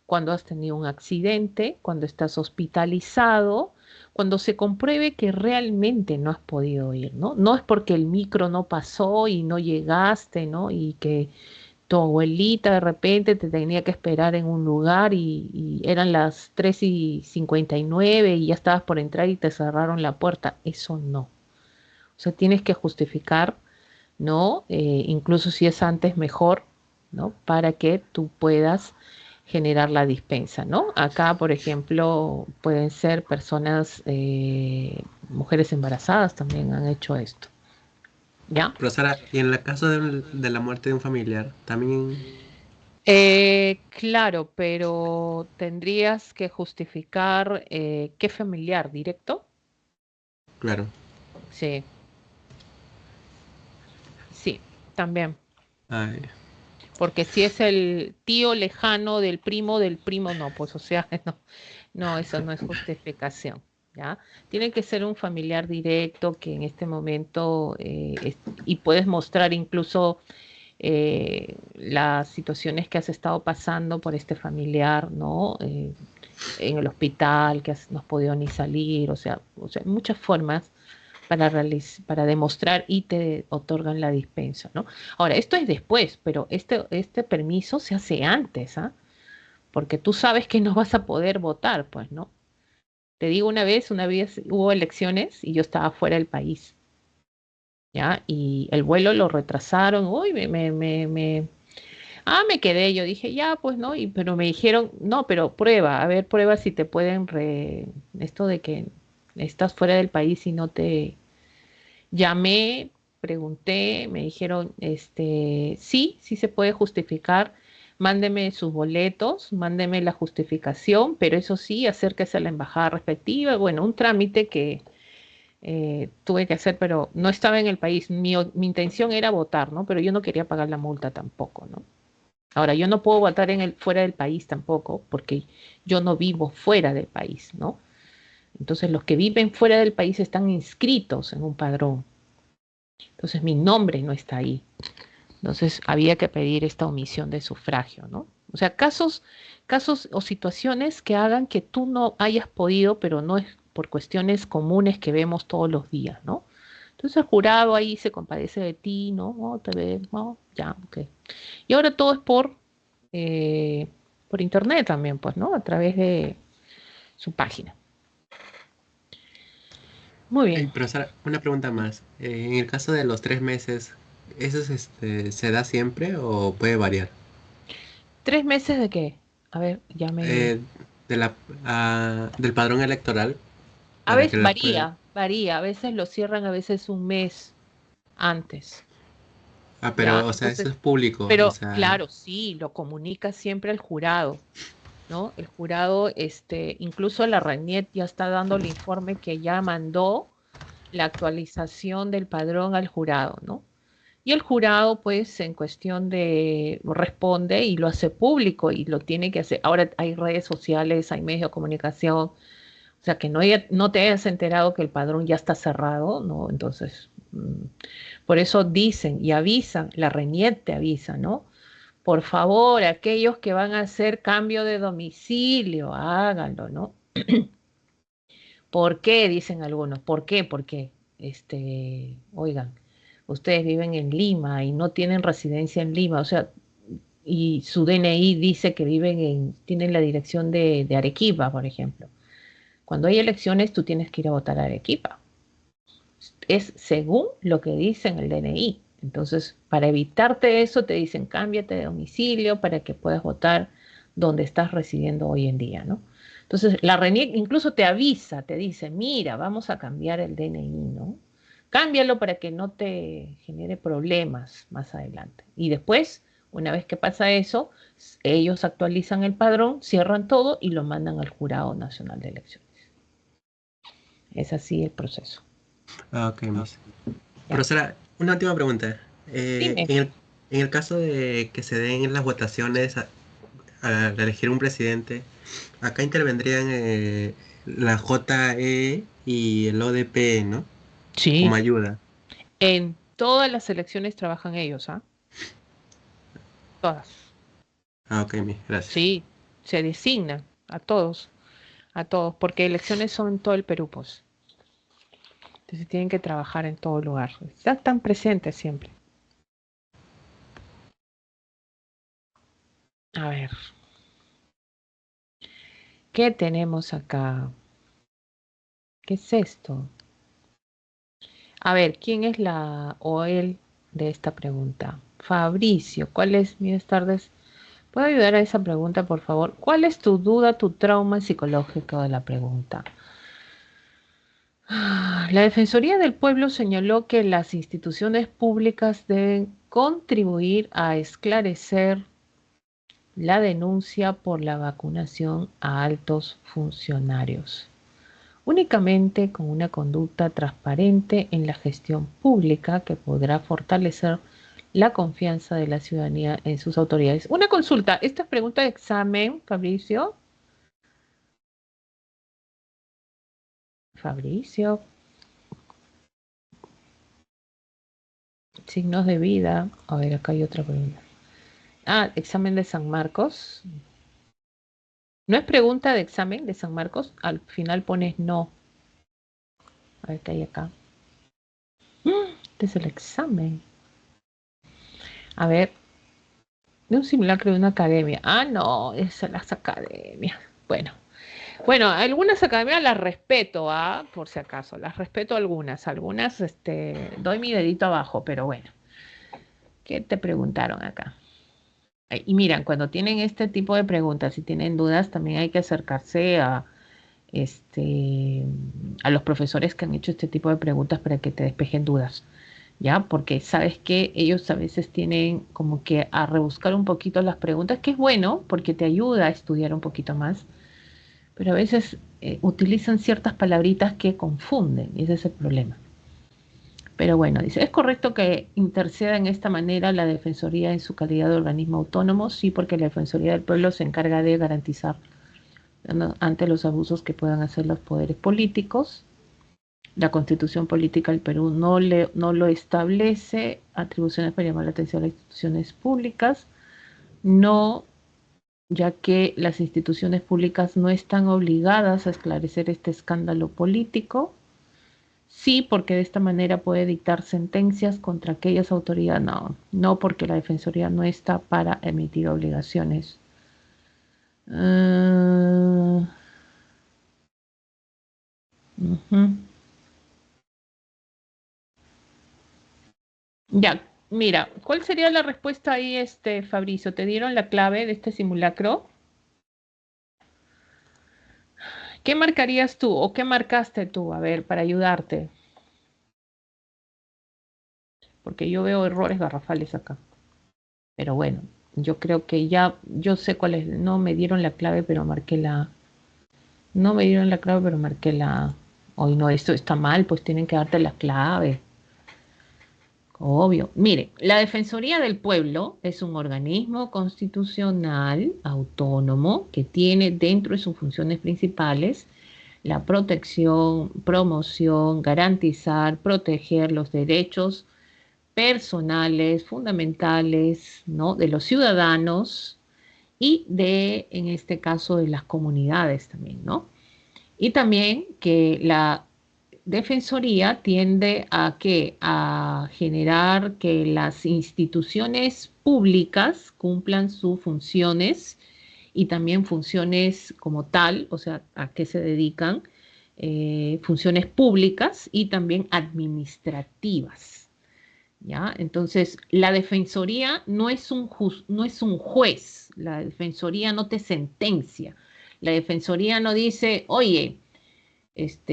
Cuando has tenido un accidente, cuando estás hospitalizado, cuando se compruebe que realmente no has podido ir, ¿no? No es porque el micro no pasó y no llegaste, ¿no? Y que tu abuelita de repente te tenía que esperar en un lugar y eran las 3:59 y ya estabas por entrar y te cerraron la puerta. Eso no. O sea, tienes que justificar, ¿no? Incluso si es antes, mejor, ¿no? Para que tú puedas generar la dispensa, ¿no? Acá, por ejemplo, pueden ser personas, mujeres embarazadas también han hecho esto, ¿ya?
Pero Sara, y en el caso de la muerte de un familiar, también,
Claro, pero tendrías que justificar qué familiar directo.
claro.
Sí, sí, también.
Ay,
Porque si es el tío lejano del primo, no, pues o sea, no, no, eso no es justificación, ¿ya? Tiene que ser un familiar directo que en este momento, y puedes mostrar incluso las situaciones que has estado pasando por este familiar, ¿no? En el hospital, que no has podido ni salir, o sea, muchas formas para demostrar y te otorgan la dispensa, ¿no? Ahora, esto es después, pero este permiso se hace antes, ¿ah? Porque tú sabes que no vas a poder votar, pues, ¿no? Te digo una vez hubo elecciones y yo estaba fuera del país, ¿ya? Y el vuelo lo retrasaron, uy, me quedé, yo dije, ya, pues, ¿no? Pero me dijeron, no, pero prueba, a ver, prueba si te pueden, esto de que estás fuera del país y no te. Llamé, pregunté, me dijeron, sí se puede justificar, mándeme sus boletos, mándeme la justificación, pero eso sí, acérquese a la embajada respectiva. Bueno, un trámite que tuve que hacer, pero no estaba en el país. Mi intención era votar, ¿no? Pero yo no quería pagar la multa tampoco, ¿no? Ahora, yo no puedo votar fuera del país tampoco, porque yo no vivo fuera del país, ¿no? Entonces, los que viven fuera del país están inscritos en un padrón. Entonces mi nombre no está ahí. Entonces había que pedir esta omisión de sufragio, ¿no? O sea, casos o situaciones que hagan que tú no hayas podido, pero no es por cuestiones comunes que vemos todos los días, ¿no? Entonces el jurado ahí se compadece de ti, ¿no? No, te ve, no, ya, ok. Y ahora todo es eh, por internet también, pues, ¿no? A través de su página. Muy bien.
Pero Sara, una pregunta más. En el caso de los 3 meses, se da siempre o puede variar?
¿3 meses de qué? A ver, ya me...
Eh, del padrón electoral
A
para que
veces
la pueda...
varía. A veces lo cierran, a veces un mes antes,
Ah,
¿ya?
pero, o sea, eso
Entonces,
es público, o
pero
sea...
claro, sí, lo comunica siempre al jurado, ¿no? El jurado, incluso la RANIET ya está dando el informe que ya mandó la actualización del padrón al jurado, ¿no? Y el jurado, pues, en cuestión de, responde y lo hace público y lo tiene que hacer. Ahora hay redes sociales, hay medios de comunicación, o sea, que no te hayas enterado que el padrón ya está cerrado, ¿no? Entonces, por eso dicen y avisan, la RENIET te avisa, ¿no? Por favor, aquellos que van a hacer cambio de domicilio, háganlo, ¿no? ¿Por qué? Dicen algunos. ¿Por qué? Porque, oigan, ustedes viven en Lima y no tienen residencia en Lima, o sea, y su DNI dice que tienen la dirección de Arequipa, por ejemplo. Cuando hay elecciones, tú tienes que ir a votar a Arequipa. Es según lo que dice en el DNI. Entonces, para evitarte eso, te dicen cámbiate de domicilio para que puedas votar donde estás residiendo hoy en día, ¿no? Entonces, la RENIEC incluso te avisa, te dice, mira, vamos a cambiar el DNI, ¿no? Cámbialo para que no te genere problemas más adelante. Y después, una vez que pasa eso, ellos actualizan el padrón, cierran todo y lo mandan al Jurado Nacional de Elecciones. Es así el proceso.
Ah, ok, Miss.
¿Ya?
Profesora, una última pregunta.
Dime.
En el caso de que se den las votaciones a elegir un presidente, acá intervendrían la JE y el ODP, ¿no? Como
Sí,
ayuda.
en todas las elecciones trabajan ellos, ¿ah? Todas.
Ah, ok, Miss, gracias.
Sí, se designan a todos, porque elecciones son en todo el Perú, pues. Entonces tienen que trabajar en todo lugar. Están presentes siempre. A ver, ¿qué tenemos acá? ¿Qué es esto? A ver, ¿quién es la o él de esta pregunta? Fabricio, ¿cuál es? Buenas tardes. ¿Puedo ayudar a esa pregunta, por favor? ¿Cuál es tu duda, tu trauma psicológico de la pregunta? La Defensoría del Pueblo señaló que las instituciones públicas deben contribuir a esclarecer la denuncia por la vacunación a altos funcionarios, únicamente con una conducta transparente en la gestión pública que podrá fortalecer la confianza de la ciudadanía en sus autoridades. Una consulta, ¿esta es pregunta de examen, Fabricio? Fabricio, signos de vida. A ver, acá hay otra pregunta. Ah, examen de San Marcos. ¿No es pregunta de examen de San Marcos? Al final pones no. A ver qué hay acá. Este es el examen. A ver, de un simulacro de una academia. Ah, no, es las academias. Bueno, algunas academias las respeto, ¿ah? Por si acaso, las respeto algunas. Algunas, doy mi dedito abajo, pero bueno. ¿Qué te preguntaron acá? Y miran, cuando tienen este tipo de preguntas y tienen dudas, también hay que acercarse este, a los profesores que han hecho este tipo de preguntas para que te despejen dudas, ¿ya? Porque sabes que ellos a veces tienen como que a rebuscar un poquito las preguntas, que es bueno porque te ayuda a estudiar un poquito más, pero a veces utilizan ciertas palabritas que confunden y ese es el problema. Pero bueno, dice, ¿es correcto que interceda en esta manera la Defensoría en su calidad de organismo autónomo? Sí, porque la Defensoría del Pueblo se encarga de garantizar ante los abusos que puedan hacer los poderes políticos. La Constitución Política del Perú no lo establece, atribuciones para llamar la atención a las instituciones públicas, no ya que las instituciones públicas no están obligadas a esclarecer este escándalo político. Sí, porque de esta manera puede dictar sentencias contra aquellas autoridades. No, no porque la Defensoría no está para emitir obligaciones. Uh, uh-huh. Ya, mira, ¿cuál sería la respuesta ahí, Fabricio? ¿Te dieron la clave de este simulacro? ¿Qué marcarías tú o qué marcaste tú? A ver, para ayudarte. Porque yo veo errores garrafales acá. Pero bueno, yo creo que ya, yo sé cuál es. No me dieron la clave, pero marqué la. No me dieron la clave, pero marqué la. Hoy no, esto está mal, pues tienen que darte la clave. Obvio. Mire, la Defensoría del Pueblo es un organismo constitucional autónomo que tiene dentro de sus funciones principales la protección, promoción, garantizar, proteger los derechos personales, fundamentales, ¿no? De los ciudadanos y de, en este caso, de las comunidades también, ¿no? Y también que la Defensoría tiende a que a generar que las instituciones públicas cumplan sus funciones y también funciones como tal, o sea, a qué se dedican, funciones públicas y también administrativas. ¿Ya? Entonces, la defensoría no es un juez, la defensoría no te sentencia, la defensoría no dice, oye,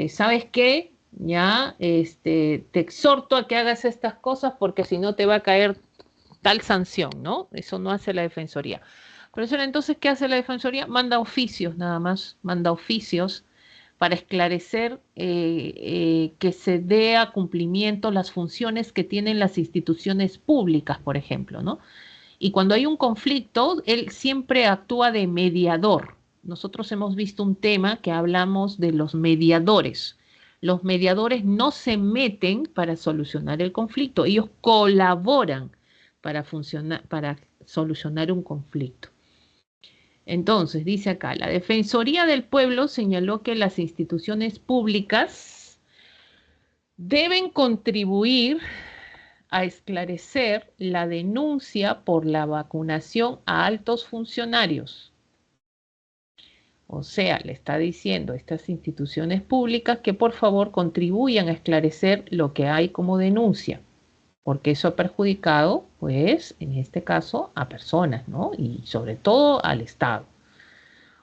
¿sabes qué? Ya, te exhorto a que hagas estas cosas porque si no te va a caer tal sanción, ¿no? Eso no hace la defensoría. Profesora, entonces, ¿qué hace la defensoría? Manda oficios, nada más, manda oficios para esclarecer que se dé a cumplimiento las funciones que tienen las instituciones públicas, por ejemplo, ¿no? Y cuando hay un conflicto, él siempre actúa de mediador. Nosotros hemos visto un tema que hablamos de los mediadores. Los mediadores no se meten para solucionar el conflicto, ellos colaboran para solucionar un conflicto. Entonces, dice acá, la Defensoría del Pueblo señaló que las instituciones públicas deben contribuir a esclarecer la denuncia por la vacunación a altos funcionarios. O sea, le está diciendo a estas instituciones públicas que por favor contribuyan a esclarecer lo que hay como denuncia, porque eso ha perjudicado, pues, en este caso, a personas, ¿no? Y sobre todo al Estado.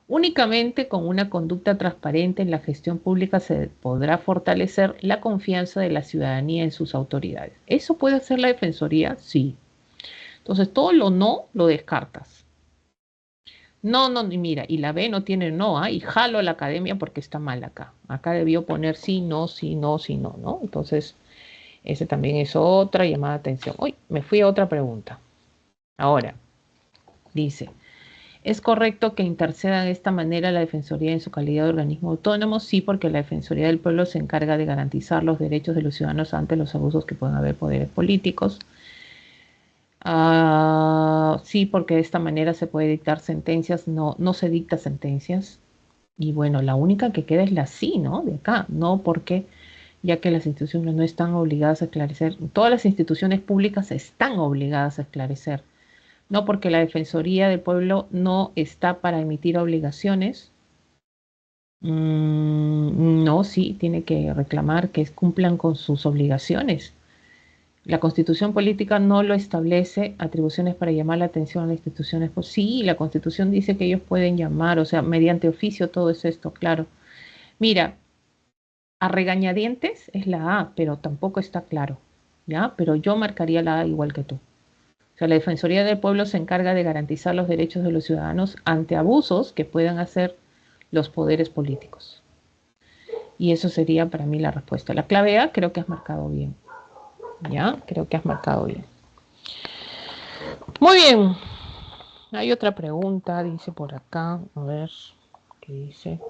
Únicamente con una conducta transparente en la gestión pública se podrá fortalecer la confianza de la ciudadanía en sus autoridades. ¿Eso puede hacer la Defensoría? Sí. Entonces, todo lo no lo descartas. No, no, y mira, y la B no tiene no, y jalo a la academia porque está mal acá. Acá debió poner sí, no, sí, no, sí, no, ¿no? Entonces, ese también es otra llamada de atención. Uy, me fui a otra pregunta. Ahora, dice, ¿es correcto que interceda de esta manera la Defensoría en su calidad de organismo autónomo? Sí, porque la Defensoría del Pueblo se encarga de garantizar los derechos de los ciudadanos ante los abusos que pueden haber poderes políticos. Sí, porque de esta manera se puede dictar sentencias, no, no se dicta sentencias. Y bueno, la única que queda es la sí, ¿no? De acá, no porque, ya que las instituciones no están obligadas a esclarecer, todas las instituciones públicas están obligadas a esclarecer, no porque la Defensoría del Pueblo no está para emitir obligaciones. No, sí, tiene que reclamar que cumplan con sus obligaciones. La Constitución política no lo establece, atribuciones para llamar la atención a las instituciones. Pues sí, la Constitución dice que ellos pueden llamar, o sea, mediante oficio, todo es esto, claro. Mira, a regañadientes es la A, pero tampoco está claro, ¿ya? Pero yo marcaría la A igual que tú. O sea, la Defensoría del Pueblo se encarga de garantizar los derechos de los ciudadanos ante abusos que puedan hacer los poderes políticos. Y eso sería para mí la respuesta. La clave A creo que has marcado bien. ¿Ya? Creo que has marcado bien. Muy bien. Hay otra pregunta, dice por acá. A ver, ¿qué dice?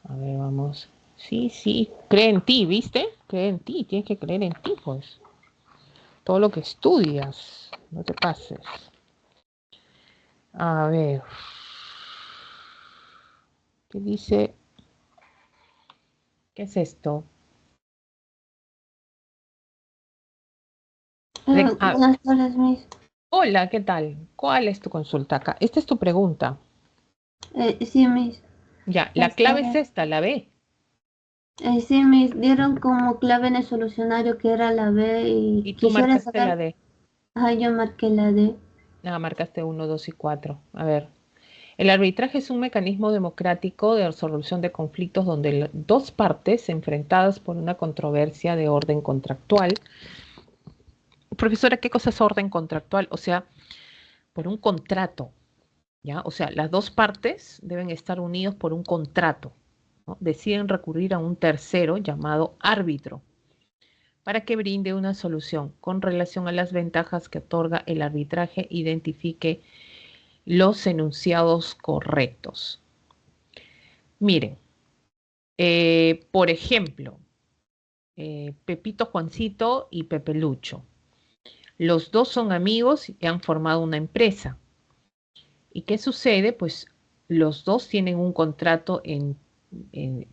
A ver, vamos. Sí, sí, cree en ti, ¿viste? Cree en ti, tienes que creer en ti, pues. Todo lo que estudias, no te pases. A ver, ¿qué dice? ¿Qué es esto?
Buenas tardes, Miss.
Hola, ¿qué tal? ¿Cuál es tu consulta acá? Esta es tu pregunta.
Sí, Miss.
Ya, la clave es esta, la B.
Sí, Miss. Dieron como clave en el solucionario que era la B y
Y tú
quisiera
marcaste la
saber.
D.
Ah, yo marqué la D.
Nada, marcaste 1, 2 y 4. A ver. El arbitraje es un mecanismo democrático de resolución de conflictos donde dos partes enfrentadas por una controversia de orden contractual. Profesora, ¿qué cosa es orden contractual? O sea, por un contrato, ¿ya? O sea, las dos partes deben estar unidos por un contrato, ¿no? Deciden recurrir a un tercero llamado árbitro para que brinde una solución con relación a las ventajas que otorga el arbitraje, identifique los enunciados correctos. Miren, por ejemplo, Pepito Juancito y Pepe Lucho. Los dos son amigos y han formado una empresa. ¿Y qué sucede? Pues los dos tienen un contrato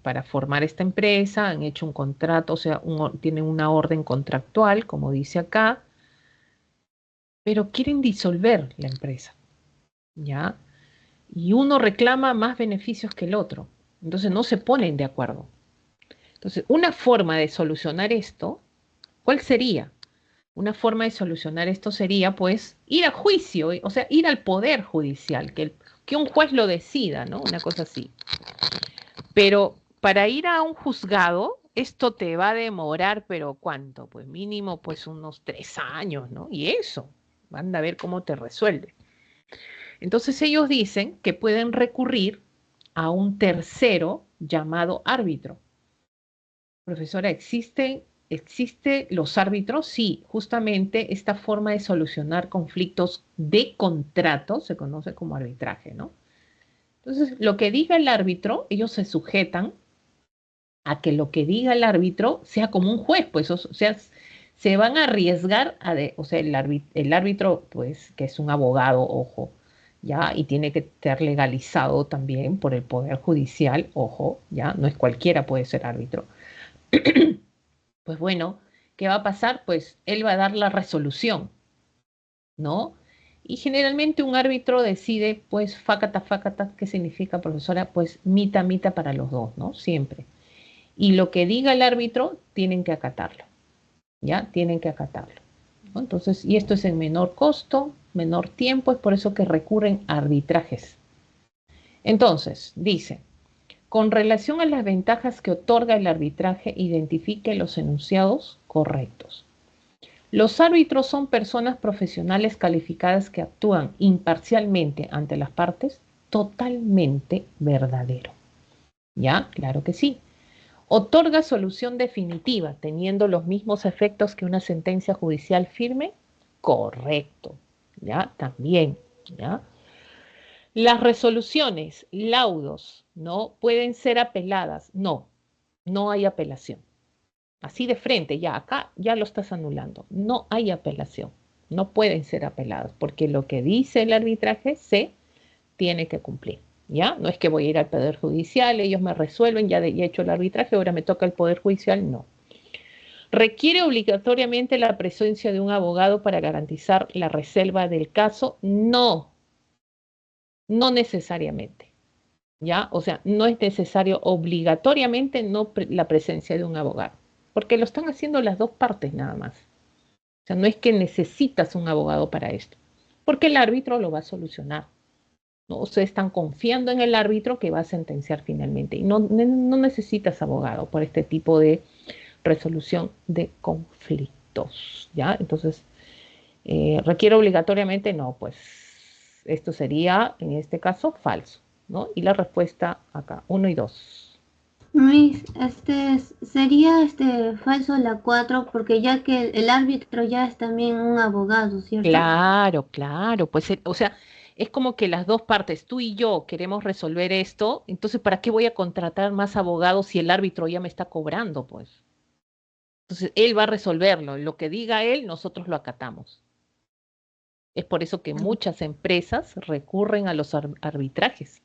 para formar esta empresa, han hecho un contrato, o sea, tienen una orden contractual, como dice acá, pero quieren disolver la empresa, ¿ya? Y uno reclama más beneficios que el otro. Entonces no se ponen de acuerdo. Entonces, una forma de solucionar esto, ¿cuál sería? Una forma de solucionar esto sería, pues, ir a juicio, o sea, ir al poder judicial, que un juez lo decida, ¿no? Una cosa así. Pero para ir a un juzgado, esto te va a demorar, pero ¿cuánto? Pues mínimo, pues unos 3 años, ¿no? Y eso, van a ver cómo te resuelve. Entonces ellos dicen que pueden recurrir a un tercero llamado árbitro. Profesora, ¿existe los árbitros? Sí, justamente esta forma de solucionar conflictos de contrato se conoce como arbitraje, ¿no? Entonces, lo que diga el árbitro, ellos se sujetan a que lo que diga el árbitro sea como un juez, pues, o sea, se van a arriesgar o sea, el árbitro, pues, que es un abogado, ojo, ya, y tiene que estar legalizado también por el Poder Judicial, ojo, ya, no es cualquiera puede ser árbitro. Pues bueno, ¿qué va a pasar? Pues él va a dar la resolución, ¿no? Y generalmente un árbitro decide, pues, facata, ¿qué significa, profesora? Pues mita para los dos, ¿no? Siempre. Y lo que diga el árbitro, tienen que acatarlo, ¿ya? Tienen que acatarlo, ¿no? Entonces, y esto es en menor costo, menor tiempo, es por eso que recurren a arbitrajes. Entonces, dice, con relación a las ventajas que otorga el arbitraje, identifique los enunciados correctos. Los árbitros son personas profesionales calificadas que actúan imparcialmente ante las partes, totalmente verdadero. ¿Ya? Claro que sí. Otorga solución definitiva, teniendo los mismos efectos que una sentencia judicial firme. Correcto. ¿Ya? También. ¿Ya? Las resoluciones, laudos, ¿no? Pueden ser apeladas. No, no hay apelación. Así de frente, ya acá ya lo estás anulando. No hay apelación. No pueden ser apelados porque lo que dice el arbitraje se tiene que cumplir. ¿Ya? No es que voy a ir al Poder Judicial, ellos me resuelven, ya he hecho el arbitraje, ahora me toca el Poder Judicial, no. ¿Requiere obligatoriamente la presencia de un abogado para garantizar la reserva del caso? No, no necesariamente. ¿Ya? O sea, no es necesario obligatoriamente la presencia de un abogado, porque lo están haciendo las dos partes nada más. O sea, no es que necesitas un abogado para esto, porque el árbitro lo va a solucionar, ¿no? Ustedes están confiando en el árbitro que va a sentenciar finalmente y no necesitas abogado por este tipo de resolución de conflictos, ¿ya? Entonces, ¿requiere obligatoriamente? No, pues esto sería, en este caso, falso, ¿no? Y la respuesta acá, 1 y 2.
Miss, sería falso la 4 porque ya que el árbitro ya es también un abogado, ¿cierto?
Claro, pues, o sea, es como que las dos partes, tú y yo, queremos resolver esto, entonces, ¿para qué voy a contratar más abogados si el árbitro ya me está cobrando, pues? Entonces, él va a resolverlo, lo que diga él, nosotros lo acatamos. Es por eso que muchas empresas recurren a los arbitrajes.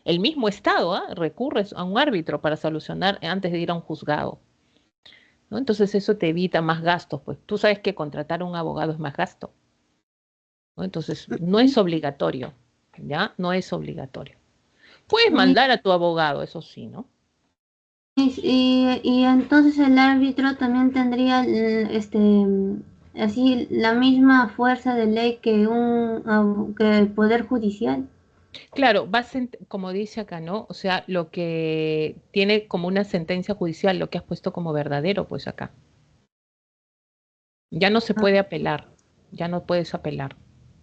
El mismo Estado recurre a un árbitro para solucionar antes de ir a un juzgado, ¿no? Entonces eso te evita más gastos, pues tú sabes que contratar a un abogado es más gasto, ¿no? Entonces no es obligatorio, ¿ya? No es obligatorio. Puedes mandar a tu abogado, eso sí, ¿no?
Y entonces el árbitro también tendría así la misma fuerza de ley que el Poder Judicial.
Claro, como dice acá, ¿no? O sea, lo que tiene como una sentencia judicial, lo que has puesto como verdadero, pues acá. Ya no se puede apelar, ya no puedes apelar.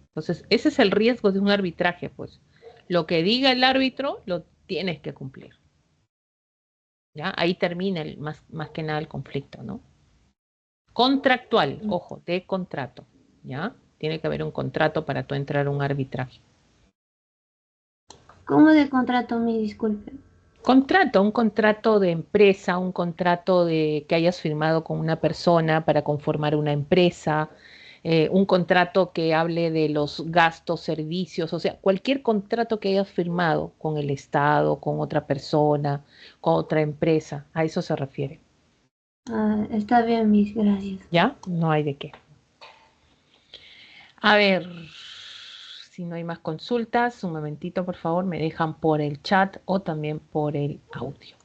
Entonces, ese es el riesgo de un arbitraje, pues. Lo que diga el árbitro, lo tienes que cumplir. ¿Ya? Ahí termina más que nada el conflicto, ¿no? Contractual, ojo, de contrato, ¿ya? Tiene que haber un contrato para tú entrar a un arbitraje.
¿Cómo de contrato, me disculpe?
Contrato, un contrato de empresa, un contrato de que hayas firmado con una persona para conformar una empresa, un contrato que hable de los gastos, servicios, o sea, cualquier contrato que hayas firmado con el Estado, con otra persona, con otra empresa, a eso se refiere.
Está bien, Miss, gracias.
¿Ya? No hay de qué. A ver, si no hay más consultas, un momentito, por favor, me dejan por el chat o también por el audio.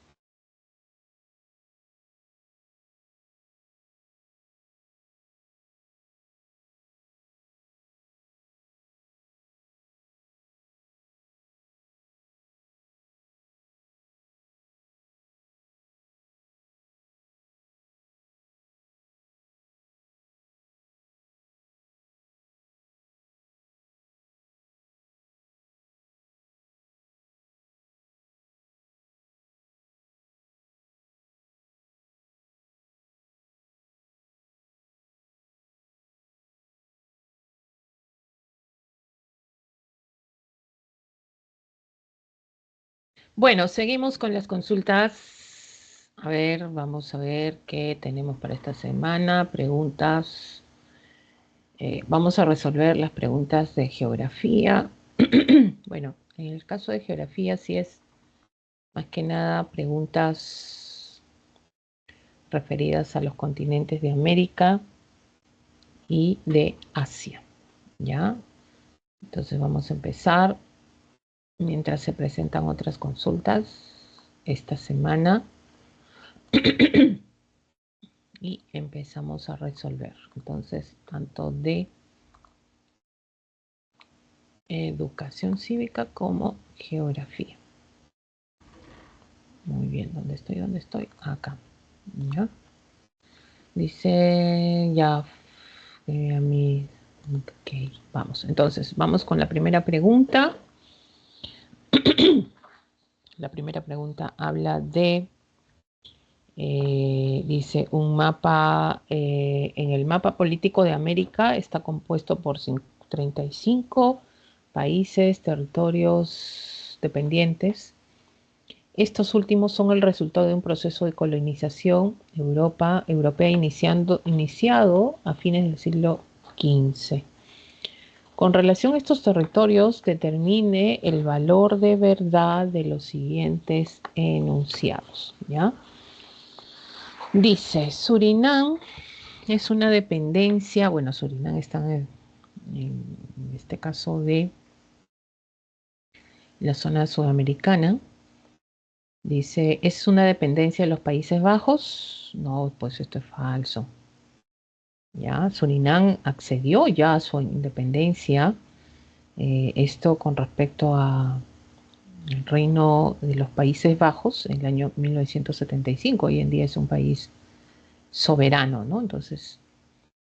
Bueno, seguimos con las consultas. A ver, vamos a ver qué tenemos para esta semana. Preguntas. Vamos a resolver las preguntas de geografía. Bueno, en el caso de geografía sí es más que nada preguntas referidas a los continentes de América y de Asia. ¿Ya? Entonces vamos a empezar mientras se presentan otras consultas esta semana. Y empezamos a resolver. Entonces, tanto de educación cívica como geografía. Muy bien, ¿dónde estoy? ¿Dónde estoy? Acá. ¿Ya? Dice, ya, a mí, ok, vamos. Entonces, vamos con la primera pregunta. La primera pregunta habla de, dice, un mapa, en el mapa político de América está compuesto por 35 países, territorios dependientes. Estos últimos son el resultado de un proceso de colonización europea iniciado a fines del siglo XV. Con relación a estos territorios, determine el valor de verdad de los siguientes enunciados, ¿ya? Dice, Surinam es una dependencia, bueno, Surinam está en este caso de la zona sudamericana. Dice, ¿es una dependencia de los Países Bajos? No, pues esto es falso. Ya, Surinam accedió ya a su independencia. Esto con respecto al Reino de los Países Bajos en el año 1975. Hoy en día es un país soberano, ¿no? Entonces,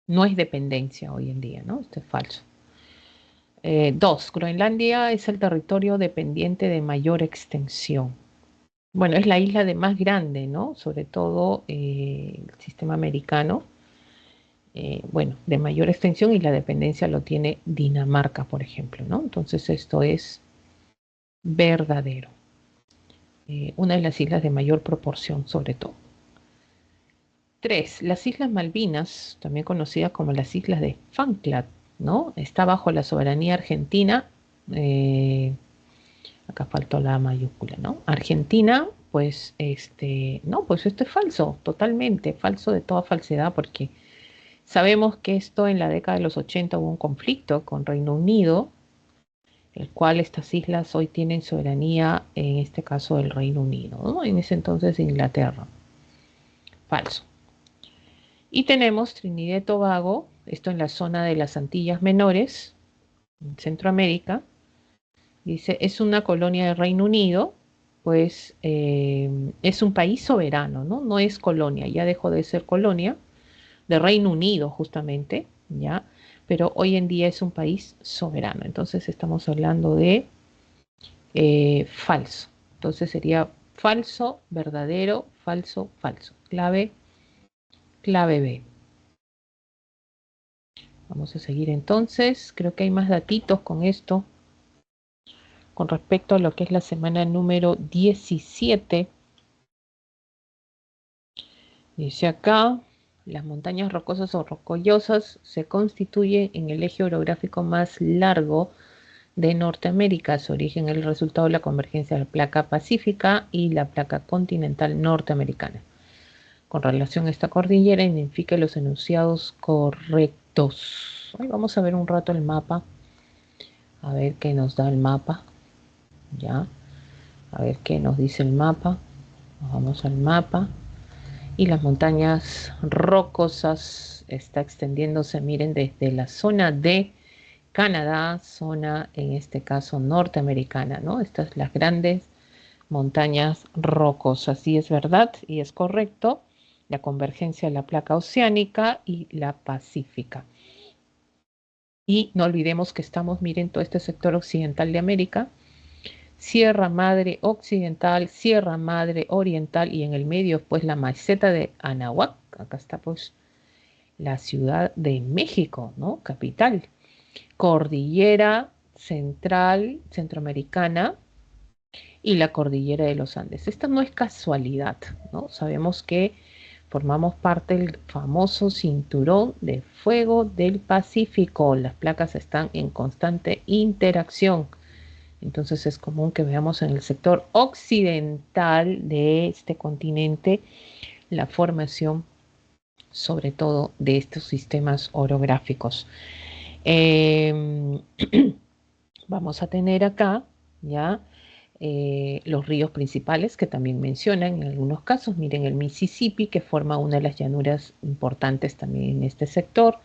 no es dependencia hoy en día, ¿no? Esto es falso. 2. Groenlandia es el territorio dependiente de mayor extensión. Bueno, es la isla de más grande, ¿no? Sobre todo el sistema americano. Bueno, de mayor extensión y la dependencia lo tiene Dinamarca, por ejemplo, ¿no? Entonces esto es verdadero. Una de las islas de mayor proporción, sobre todo. 3. Las Islas Malvinas, también conocidas como las Islas de Falkland, ¿no? Está bajo la soberanía argentina. Acá faltó la mayúscula, ¿no? Argentina, pues, no, pues esto es falso, totalmente falso de toda falsedad, porque sabemos que esto en la década de los 80 hubo un conflicto con Reino Unido, el cual estas islas hoy tienen soberanía, en este caso del Reino Unido, ¿no? En ese entonces Inglaterra. Falso. Y tenemos Trinidad y Tobago, esto en la zona de las Antillas Menores, en Centroamérica. Dice, es una colonia del Reino Unido, pues es un país soberano, ¿no? No es colonia, ya dejó de ser colonia, de Reino Unido justamente, ¿ya? Pero hoy en día es un país soberano. Entonces estamos hablando de falso. Entonces sería falso, verdadero, falso, falso. Clave B. Vamos a seguir entonces. Creo que hay más datitos con esto. Con respecto a lo que es la semana número 17. Dice acá, las montañas rocosas o rocallosas se constituyen en el eje orográfico más largo de Norteamérica. Su origen es el resultado de la convergencia de la placa pacífica y la placa continental norteamericana. Con relación a esta cordillera, identifique los enunciados correctos. Hoy vamos a ver un rato el mapa, a ver qué nos da el mapa. Ya, a ver qué nos dice el mapa. Nos vamos al mapa. Y las montañas rocosas está extendiéndose, miren, desde la zona de Canadá, zona en este caso norteamericana, ¿no? Estas las grandes montañas rocosas. Sí, es verdad y es correcto. La convergencia de la placa oceánica y la pacífica. Y no olvidemos que estamos, miren, todo este sector occidental de América, Sierra Madre Occidental, Sierra Madre Oriental y en el medio pues la meseta de Anahuac. Acá está pues la Ciudad de México, ¿no? Capital. Cordillera Central Centroamericana y la Cordillera de los Andes. Esta no es casualidad, ¿no? Sabemos que formamos parte del famoso cinturón de fuego del Pacífico. Las placas están en constante interacción. Entonces es común que veamos en el sector occidental de este continente la formación, sobre todo, de estos sistemas orográficos. Vamos a tener acá ya los ríos principales que también mencionan en algunos casos. Miren el Mississippi, que forma una de las llanuras importantes también en este sector.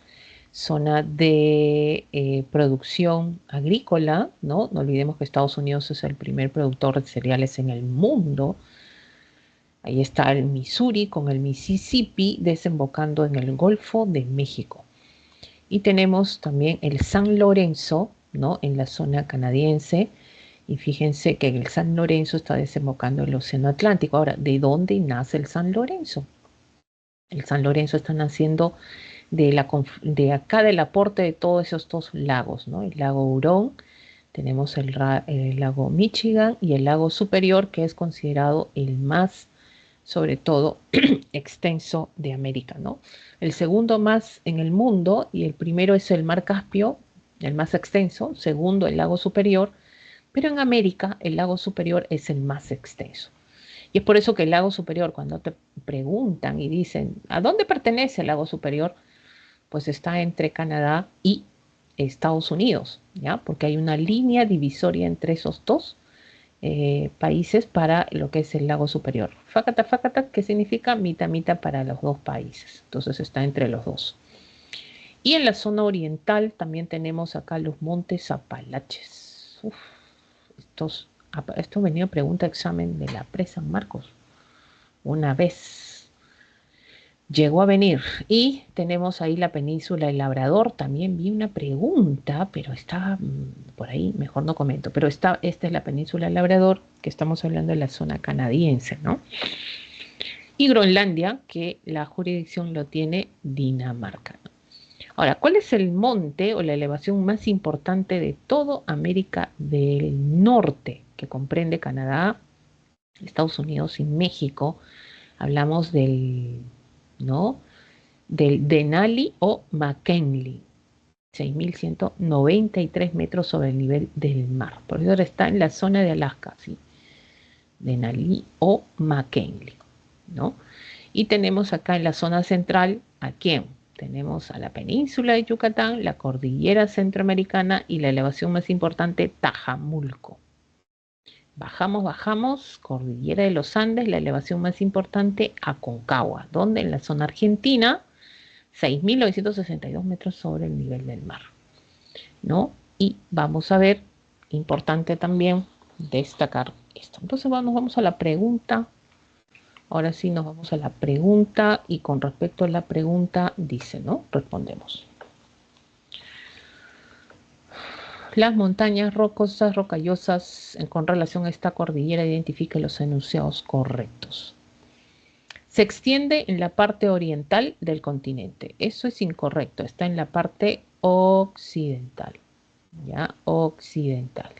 Zona de producción agrícola, ¿no? No olvidemos que Estados Unidos es el primer productor de cereales en el mundo. Ahí está el Missouri con el Mississippi desembocando en el Golfo de México. Y tenemos también el San Lorenzo, ¿no? En la zona canadiense. Y fíjense que el San Lorenzo está desembocando en el Océano Atlántico. Ahora, ¿de dónde nace el San Lorenzo? El San Lorenzo está naciendo de acá del aporte de todos esos dos lagos, ¿no? El lago Hurón, tenemos el lago Michigan y el lago Superior, que es considerado el más, sobre todo, extenso de América, ¿no? El segundo más en el mundo y el primero es el mar Caspio, el más extenso, segundo el lago Superior, pero en América el lago Superior es el más extenso. Y es por eso que el lago Superior, cuando te preguntan y dicen, ¿a dónde pertenece el lago Superior? Pues está entre Canadá y Estados Unidos, ¿ya? Porque hay una línea divisoria entre esos dos países para lo que es el lago superior. Facata, facata, que significa mitad, mitad para los dos países. Entonces está entre los dos. Y en la zona oriental también tenemos acá los montes Apalaches. Uf, esto venía pregunta examen de la presa Marcos. Una vez llegó a venir. Y tenemos ahí la península del Labrador. También vi una pregunta, pero está por ahí, mejor no comento. Pero esta es la península del Labrador, que estamos hablando de la zona canadiense, ¿no? Y Groenlandia, que la jurisdicción lo tiene Dinamarca. Ahora, ¿cuál es el monte o la elevación más importante de toda América del Norte, que comprende Canadá, Estados Unidos y México? Hablamos del, ¿no?, del Denali o McKinley. 6.193 metros sobre el nivel del mar. Por eso está en la zona de Alaska, ¿sí? Denali o McKinley, ¿no? Y tenemos acá en la zona central, ¿a quién? Tenemos a la península de Yucatán, la cordillera centroamericana y la elevación más importante, Tajamulco. Bajamos, cordillera de los Andes, la elevación más importante, Aconcagua, donde en la zona argentina, 6.962 metros sobre el nivel del mar, ¿no? Y vamos a ver, importante también destacar esto. Entonces vamos a la pregunta. Ahora sí nos vamos a la pregunta y con respecto a la pregunta dice, ¿no? Respondemos. Las montañas rocosas, rocallosas, con relación a esta cordillera, identifica los enunciados correctos. Se extiende en la parte oriental del continente. Eso es incorrecto, está en la parte occidental. ¿Ya? Occidental.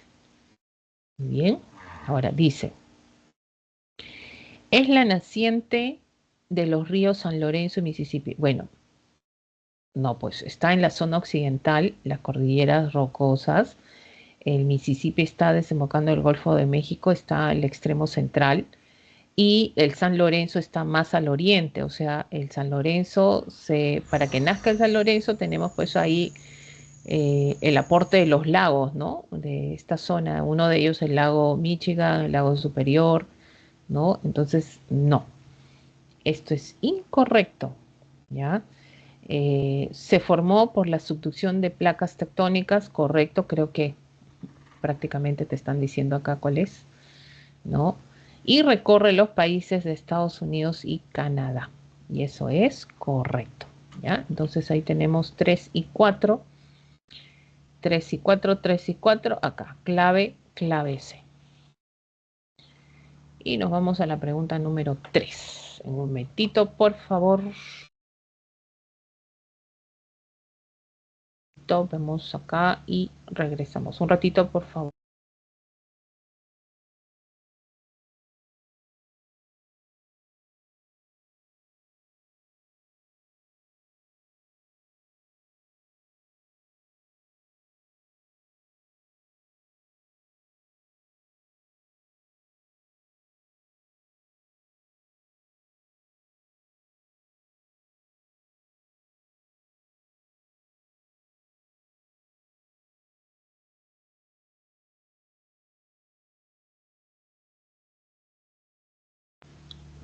Bien, ahora dice, es la naciente de los ríos San Lorenzo y Mississippi. Bueno, no, pues está en la zona occidental, las cordilleras rocosas. El Mississippi está desembocando el Golfo de México, está al extremo central. Y el San Lorenzo está más al oriente, o sea, el San Lorenzo, para que nazca el San Lorenzo tenemos pues ahí el aporte de los lagos, ¿no? De esta zona, uno de ellos el lago Michigan, el lago Superior, ¿no? Entonces, no, esto es incorrecto, ¿ya? Se formó por la subducción de placas tectónicas, correcto, creo que prácticamente te están diciendo acá cuál es, ¿no? Y recorre los países de Estados Unidos y Canadá. Y eso es correcto, ¿ya? Entonces ahí tenemos 3 y 4. 3 y 4, 3 y 4. Acá, clave C. Y nos vamos a la pregunta número 3. En un momentito, por favor. Vemos acá y regresamos. Un ratito, por favor.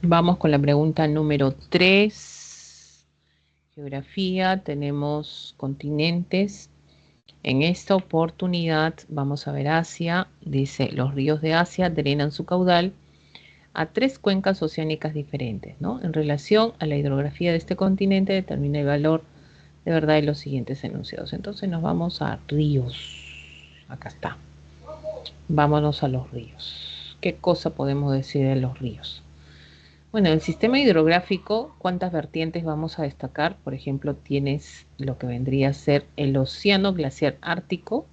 Vamos con la pregunta número 3. Geografía, tenemos continentes. En esta oportunidad vamos a ver Asia. Dice, los ríos de Asia drenan su caudal a 3 cuencas oceánicas diferentes, ¿no? En relación a la hidrografía de este continente, determina el valor de verdad de los siguientes enunciados. Entonces nos vamos a ríos. Acá está. Vámonos a los ríos. ¿Qué cosa podemos decir de los ríos? Bueno, el sistema hidrográfico, ¿cuántas vertientes vamos a destacar? Por ejemplo, tienes lo que vendría a ser el océano glaciar ártico,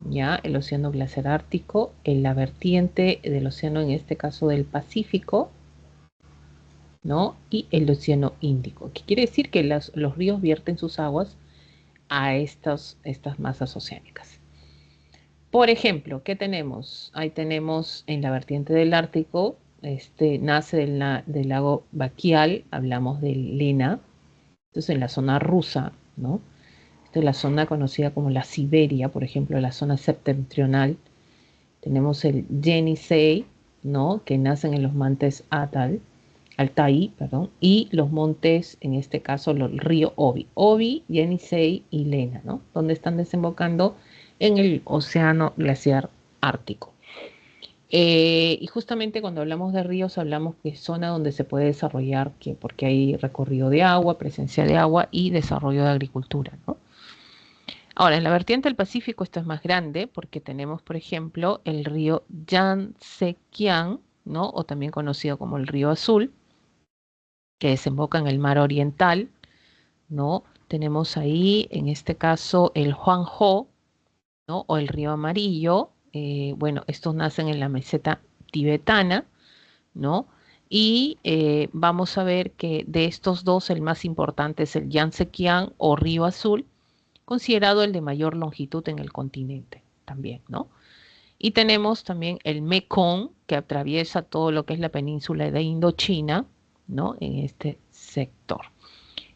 ¿ya? El océano glaciar ártico, en la vertiente del océano, en este caso del Pacífico, ¿no? Y el océano Índico, que quiere decir que los ríos vierten sus aguas a estas masas oceánicas. Por ejemplo, ¿qué tenemos? Ahí tenemos en la vertiente del Ártico, nace del lago Baikal, hablamos del Lena, entonces en la zona rusa, ¿no? Esta es la zona conocida como la Siberia, por ejemplo, la zona septentrional. Tenemos el Yenisei, ¿no? Que nacen en los montes Altai, y los montes, en este caso, el río Obi, Yenisei y Lena, ¿no? Donde están desembocando en el océano glaciar ártico. Y justamente cuando hablamos de ríos, hablamos que es zona donde se puede desarrollar, porque hay recorrido de agua, presencia de agua y desarrollo de agricultura, ¿no? Ahora, en la vertiente del Pacífico esto es más grande porque tenemos, por ejemplo, el río Yangtze-Kiang, ¿no? O también conocido como el río Azul, que desemboca en el mar oriental, ¿no? Tenemos ahí, en este caso, el Huangho, ¿no? O el río Amarillo. Bueno, estos nacen en la meseta tibetana, ¿no? Y vamos a ver que de estos dos, el más importante es el Yangtze-Kiang o río Azul, considerado el de mayor longitud en el continente también, ¿no? Y tenemos también el Mekong, que atraviesa todo lo que es la península de Indochina, ¿no? En este sector.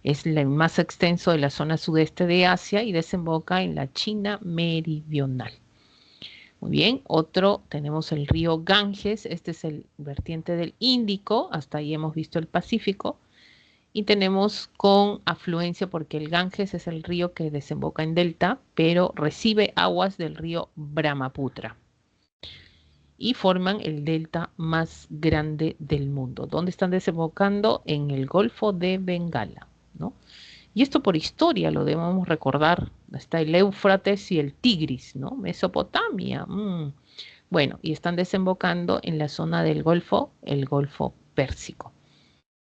Es el más extenso de la zona sudeste de Asia y desemboca en la China meridional. Muy bien, otro, tenemos el río Ganges, este es el vertiente del Índico, hasta ahí hemos visto el Pacífico, y tenemos con afluencia, porque el Ganges es el río que desemboca en delta, pero recibe aguas del río Brahmaputra, y forman el delta más grande del mundo. ¿Dónde están desembocando? En el Golfo de Bengala, ¿no? Y esto por historia lo debemos recordar. Está el Éufrates y el Tigris, ¿no? Mesopotamia. Bueno, y están desembocando en la zona del Golfo, el Golfo Pérsico,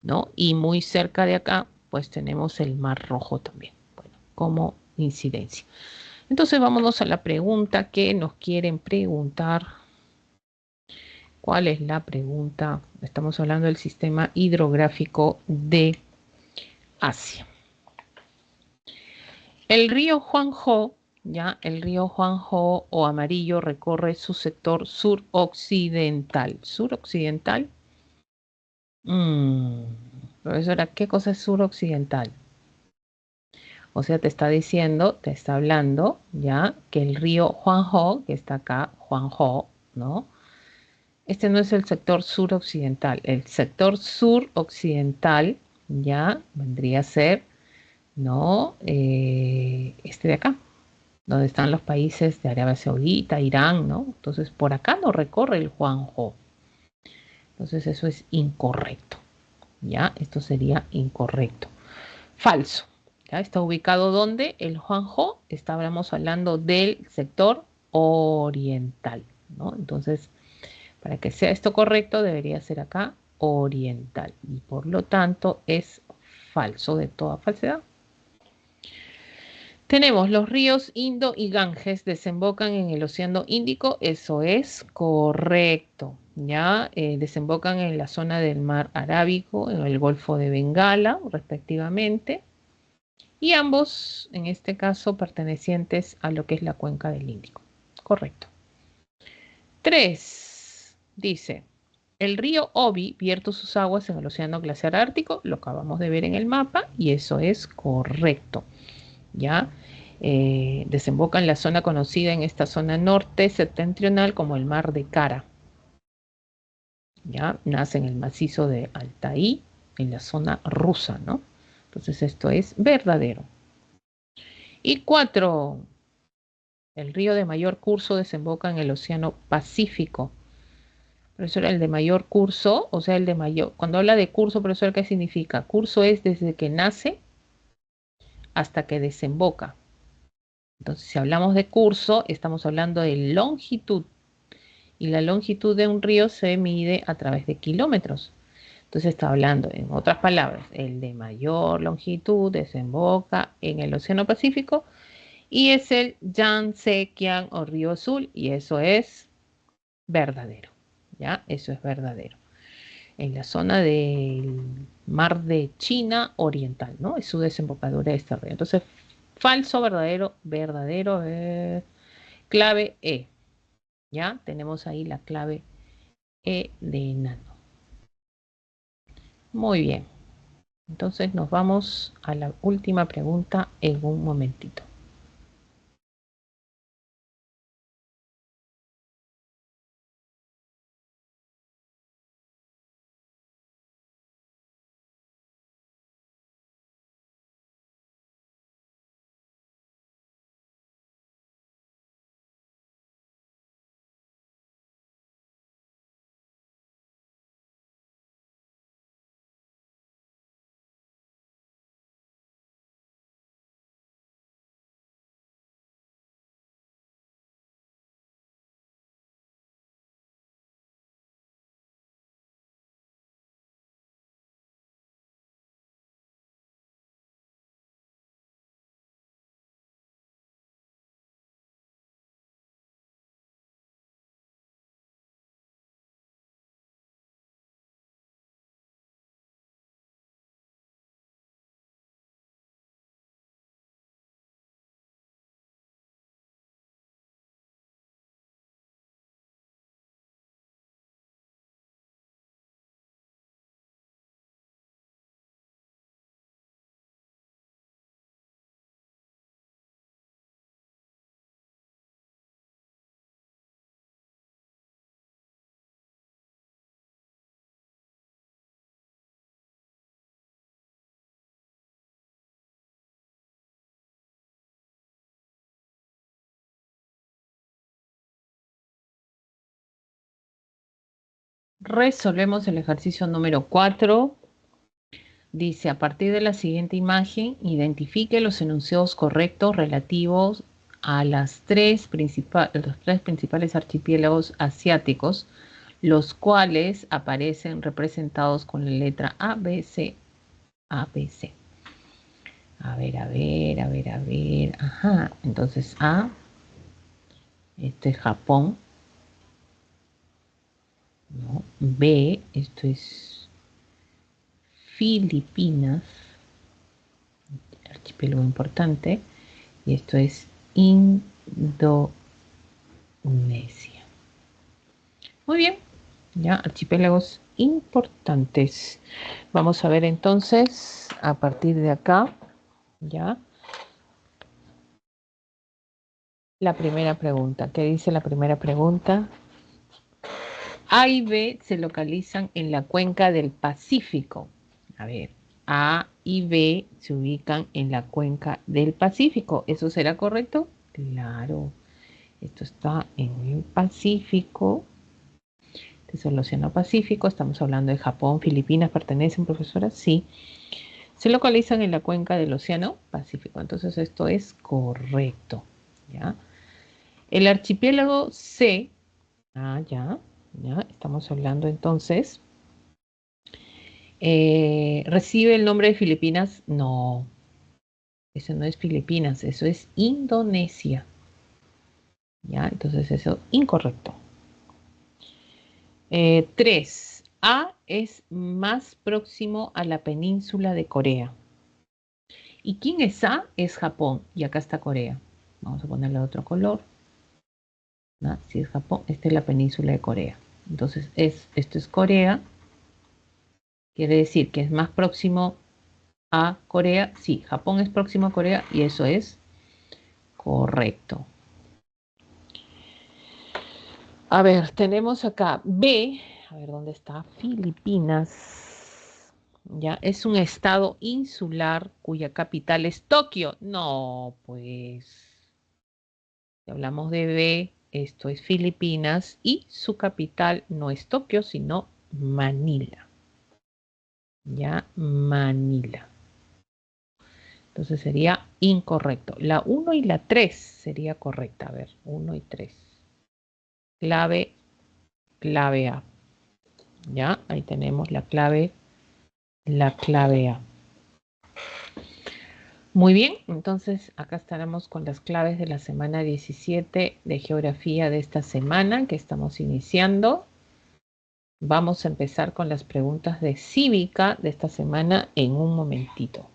¿no? Y muy cerca de acá, pues tenemos el Mar Rojo también, bueno, como incidencia. Entonces vámonos a la pregunta que nos quieren preguntar. ¿Cuál es la pregunta? Estamos hablando del sistema hidrográfico de Asia. El río Huangho, ya, el río Huangho o amarillo recorre su sector suroccidental. ¿Suroccidental? Profesora, ¿qué cosa es suroccidental? O sea, te está diciendo, te está hablando, ya, que el río Huangho, que está acá, Huangho, ¿no? Este no es el sector suroccidental. El sector suroccidental, ya, vendría a ser, ¿no? Este de acá, donde están los países de Arabia Saudita, Irán, ¿no? Entonces, por acá no recorre el Huangho. Entonces, eso es incorrecto, ¿ya? Esto sería incorrecto. Falso, ¿ya? Está ubicado donde el Huangho, estábamos hablando del sector oriental, ¿no? Entonces, para que sea esto correcto, debería ser acá oriental. Y por lo tanto, es falso de toda falsedad. Tenemos los ríos Indo y Ganges desembocan en el Océano Índico, eso es correcto, ¿ya? Desembocan en la zona del Mar Arábico, en el Golfo de Bengala, respectivamente, y ambos, en este caso, pertenecientes a lo que es la cuenca del Índico, correcto. 3, dice, el río Obi vierte sus aguas en el Océano Glaciar Ártico, lo acabamos de ver en el mapa, y eso es correcto. ¿Ya? Desemboca en la zona conocida en esta zona norte septentrional como el Mar de Kara. ¿Ya? Nace en el macizo de Altai, en la zona rusa, ¿no? Entonces esto es verdadero. Y 4, el río de mayor curso desemboca en el Océano Pacífico. Profesor, el de mayor curso, o sea, el de mayor, cuando habla de curso, profesor, ¿qué significa? Curso es desde que nace hasta que desemboca. Entonces, si hablamos de curso, estamos hablando de longitud. Y la longitud de un río se mide a través de kilómetros. Entonces está hablando, en otras palabras, el de mayor longitud desemboca en el Océano Pacífico y es el Yangtze-Kiang o Río Azul, y eso es verdadero. ¿Ya? Eso es verdadero. En la zona del Mar de China Oriental, ¿no? Es su desembocadura de este río. Entonces, falso, verdadero, verdadero, clave E. ¿Ya? Tenemos ahí la clave E de enano. Muy bien. Entonces nos vamos a la última pregunta en un momentito. Resolvemos el ejercicio número 4. Dice, a partir de la siguiente imagen, identifique los enunciados correctos relativos a los tres principales archipiélagos asiáticos, los cuales aparecen representados con la letra A, B, C, A, B, C. A ver. Ajá, entonces A, esto es Japón. ¿No? B, esto es Filipinas, archipiélago importante, y esto es Indonesia. Muy bien, ya, archipiélagos importantes. Vamos a ver entonces, a partir de acá, ya, la primera pregunta. ¿Qué dice la primera pregunta? A y B se localizan en la cuenca del Pacífico. A ver, A y B se ubican en la cuenca del Pacífico. ¿Eso será correcto? Claro. Esto está en el Pacífico. Este es el Océano Pacífico. Estamos hablando de Japón, Filipinas. ¿Pertenecen, profesora? Sí. Se localizan en la cuenca del Océano Pacífico. Entonces esto es correcto. ¿Ya? El archipiélago C. Ya. Estamos hablando entonces. ¿Recibe el nombre de Filipinas? No. Eso no es Filipinas. Eso es Indonesia. ¿Ya? Entonces eso incorrecto. 3. A es más próximo a la península de Corea. ¿Y quién es A? Es Japón. Y acá está Corea. Vamos a ponerle otro color. ¿No? Si es Japón, esta es la península de Corea. Entonces, esto es Corea. Quiere decir que es más próximo a Corea. Sí, Japón es próximo a Corea y eso es correcto. A ver, tenemos acá B. A ver, ¿dónde está? Filipinas. Ya, es un estado insular cuya capital es Tokio. No, pues. Si hablamos de B, esto es Filipinas y su capital no es Tokio, sino Manila. Ya, Manila. Entonces sería incorrecto. La 1 y la 3 sería correcta. A ver, 1 y 3. Clave A. Ya, ahí tenemos la clave A. Muy bien, entonces acá estaremos con las claves de la semana 17 de geografía de esta semana que estamos iniciando. Vamos a empezar con las preguntas de cívica de esta semana en un momentito.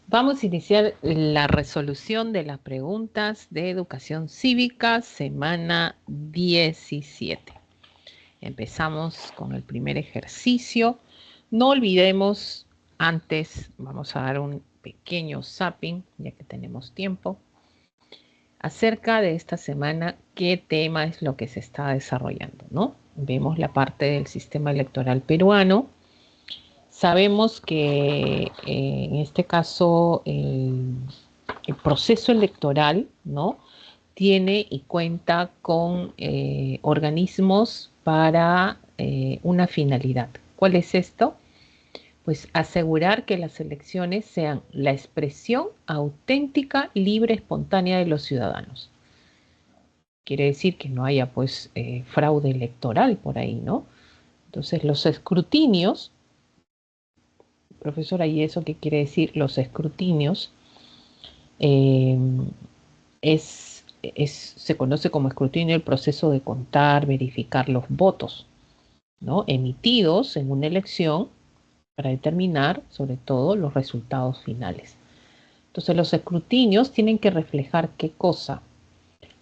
Vamos a iniciar la resolución de las preguntas de educación cívica, semana 17. Empezamos con el primer ejercicio. No olvidemos, antes vamos a dar un pequeño zapping, ya que tenemos tiempo, acerca de esta semana, qué tema es lo que se está desarrollando, ¿no? Vemos la parte del sistema electoral peruano. Sabemos que en este caso el proceso electoral, ¿no?, tiene y cuenta con organismos para una finalidad. ¿Cuál es esto? Pues asegurar que las elecciones sean la expresión auténtica, libre, espontánea de los ciudadanos. Quiere decir que no haya pues fraude electoral por ahí, ¿no? Entonces los escrutinios, profesora, ¿y eso qué quiere decir? Los escrutinios eh, se conoce como escrutinio el proceso de contar, verificar los votos, ¿no?, emitidos en una elección para determinar sobre todo los resultados finales. Entonces los escrutinios tienen que reflejar qué cosa: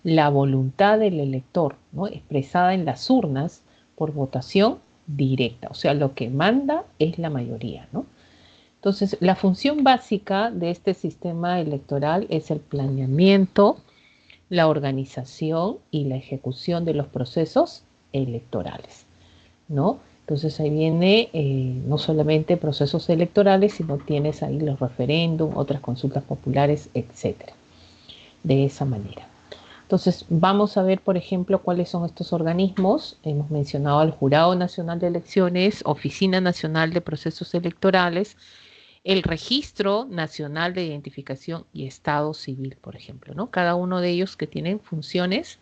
la voluntad del elector, ¿no?, expresada en las urnas por votación directa, o sea, lo que manda es la mayoría, ¿no? Entonces, la función básica de este sistema electoral es el planeamiento, la organización y la ejecución de los procesos electorales, ¿no? Entonces ahí viene no solamente procesos electorales, sino tienes ahí los referéndum, otras consultas populares, etcétera. De esa manera. Entonces vamos a ver, por ejemplo, cuáles son estos organismos. Hemos mencionado al Jurado Nacional de Elecciones, Oficina Nacional de Procesos Electorales, el Registro Nacional de Identificación y Estado Civil, por ejemplo, ¿no? Cada uno de ellos que tienen funciones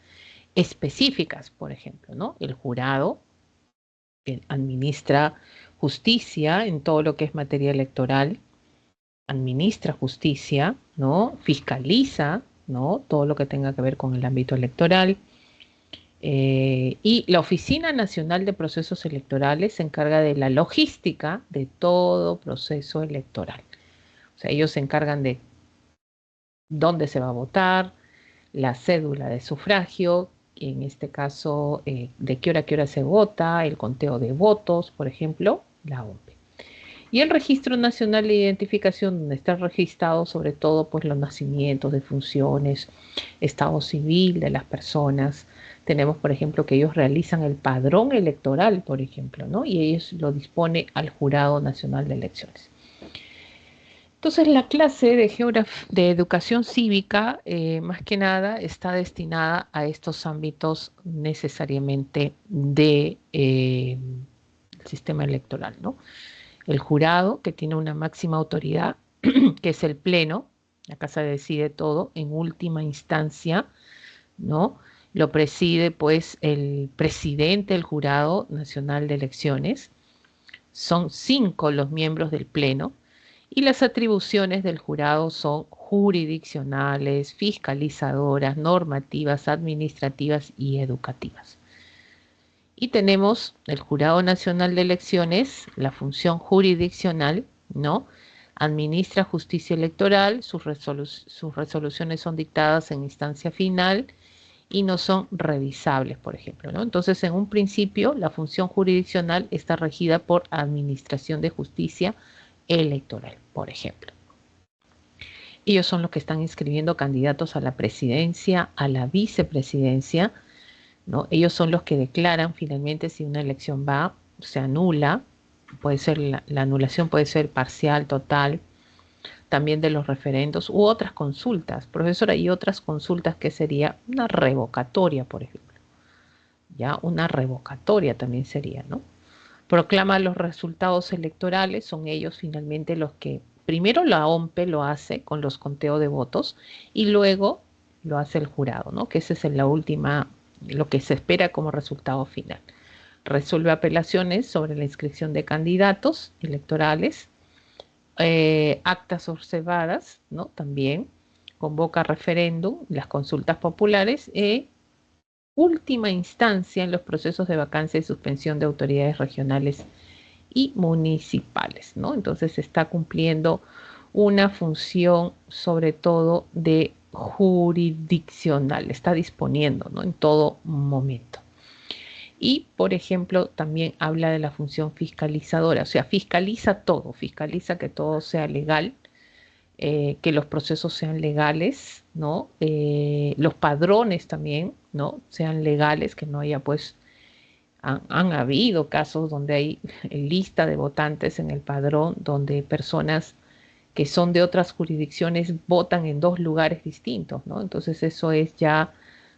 específicas, por ejemplo, ¿no? El jurado que administra justicia en todo lo que es materia electoral, administra justicia, ¿no? Fiscaliza, ¿no?, todo lo que tenga que ver con el ámbito electoral. Y la Oficina Nacional de Procesos Electorales se encarga de la logística de todo proceso electoral. O sea, ellos se encargan de dónde se va a votar, la cédula de sufragio, en este caso de qué hora a qué hora se vota, el conteo de votos, por ejemplo, la OMPE. Y el Registro Nacional de Identificación, donde está registrado sobre todo pues los nacimientos, defunciones, estado civil de las personas. Tenemos, por ejemplo, que ellos realizan el padrón electoral, por ejemplo, ¿no? Y ellos lo dispone al Jurado Nacional de Elecciones. Entonces la clase de educación cívica, más que nada, está destinada a estos ámbitos necesariamente del sistema electoral, ¿no? El jurado, que tiene una máxima autoridad, que es el pleno, acá se decide todo en última instancia, ¿no? Lo preside pues el presidente del Jurado Nacional de Elecciones. Son 5 los miembros del pleno y las atribuciones del jurado son jurisdiccionales, fiscalizadoras, normativas, administrativas y educativas. Y tenemos el Jurado Nacional de Elecciones, la función jurisdiccional, ¿no? Administra justicia electoral, sus resoluciones son dictadas en instancia final y no son revisables, por ejemplo, ¿no? Entonces, en un principio, la función jurisdiccional está regida por administración de justicia electoral, por ejemplo. Ellos son los que están inscribiendo candidatos a la presidencia, a la vicepresidencia, ¿no? Ellos son los que declaran finalmente si una elección se anula. Puede ser la anulación puede ser parcial, total, también de los referendos u otras consultas. Profesora, y otras consultas que sería una revocatoria, por ejemplo. Ya una revocatoria también sería, ¿no? Proclama los resultados electorales, son ellos finalmente los que, primero la OMPE lo hace con los conteos de votos y luego lo hace el jurado, ¿no? Que esa es la última, lo que se espera como resultado final. Resuelve apelaciones sobre la inscripción de candidatos electorales, actas observadas, ¿no? También convoca referéndum, las consultas populares y última instancia en los procesos de vacancia y suspensión de autoridades regionales y municipales, ¿no? Entonces se está cumpliendo una función sobre todo de jurisdiccional, está disponiendo, ¿no?, en todo momento. Y, por ejemplo, también habla de la función fiscalizadora, o sea, fiscaliza todo, fiscaliza que todo sea legal, que los procesos sean legales, ¿no? Los padrones también, ¿no?, sean legales, que no haya pues Han habido casos donde hay lista de votantes en el padrón, donde personas que son de otras jurisdicciones votan en dos lugares distintos, ¿no? Entonces eso es ya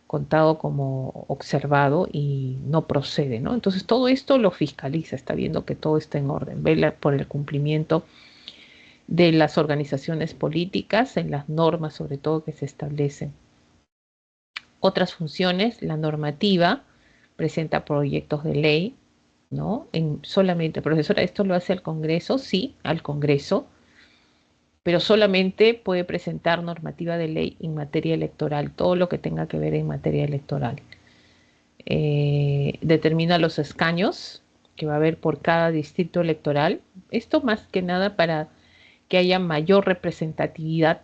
contado como observado y no procede, ¿no? Entonces todo esto lo fiscaliza, está viendo que todo está en orden, vela por el cumplimiento de las organizaciones políticas, en las normas sobre todo que se establecen. Otras funciones, la normativa presenta proyectos de ley, ¿no? Solamente, profesora, ¿esto lo hace el Congreso? Sí, al Congreso, pero solamente puede presentar normativa de ley en materia electoral, todo lo que tenga que ver en materia electoral. Determina los escaños que va a haber por cada distrito electoral. Esto más que nada para que haya mayor representatividad,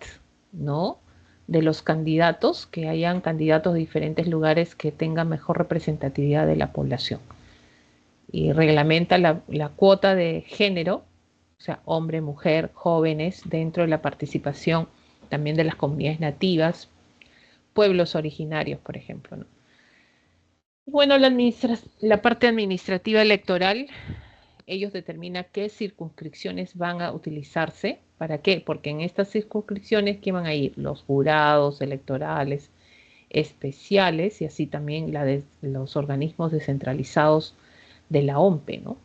¿no? De los candidatos, que hayan candidatos de diferentes lugares que tengan mejor representatividad de la población. Y reglamenta la cuota de género, o sea, hombre, mujer, jóvenes, dentro de la participación también de las comunidades nativas, pueblos originarios, por ejemplo, ¿no? Bueno, la parte administrativa electoral, ellos determinan qué circunscripciones van a utilizarse. ¿Para qué? Porque en estas circunscripciones, ¿qué van a ir? Los jurados electorales especiales y así también la de los organismos descentralizados de la OMPE, ¿no?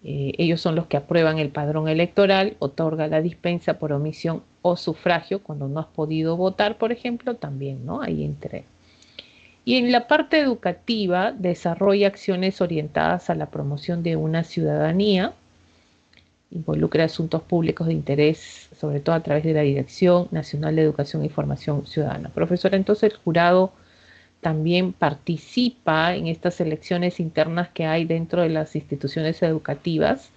Ellos son los que aprueban el padrón electoral, otorga la dispensa por omisión o sufragio cuando no has podido votar, por ejemplo, también, ¿no? Ahí entré. Y en la parte educativa desarrolla acciones orientadas a la promoción de una ciudadanía, involucra asuntos públicos de interés, sobre todo a través de la Dirección Nacional de Educación e Información Ciudadana. Profesora, entonces el jurado también participa en estas elecciones internas que hay dentro de las instituciones educativas,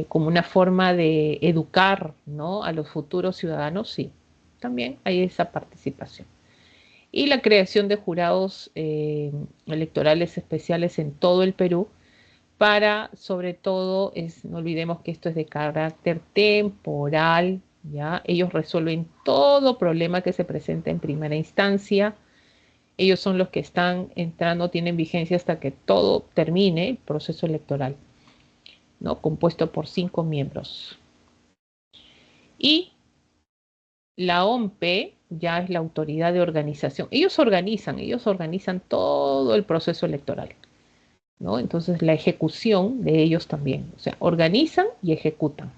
como una forma de educar, ¿no?, a los futuros ciudadanos. Sí, también hay esa participación. Y la creación de jurados electorales especiales en todo el Perú para, sobre todo, no olvidemos que esto es de carácter temporal, ¿ya? Ellos resuelven todo problema que se presenta en primera instancia. Ellos son los que están entrando, tienen vigencia hasta que todo termine el proceso electoral, ¿no? Compuesto por 5 miembros. Y la OMPE ya es la autoridad de organización. Ellos organizan todo el proceso electoral, ¿no? Entonces la ejecución de ellos también, o sea, organizan y ejecutan.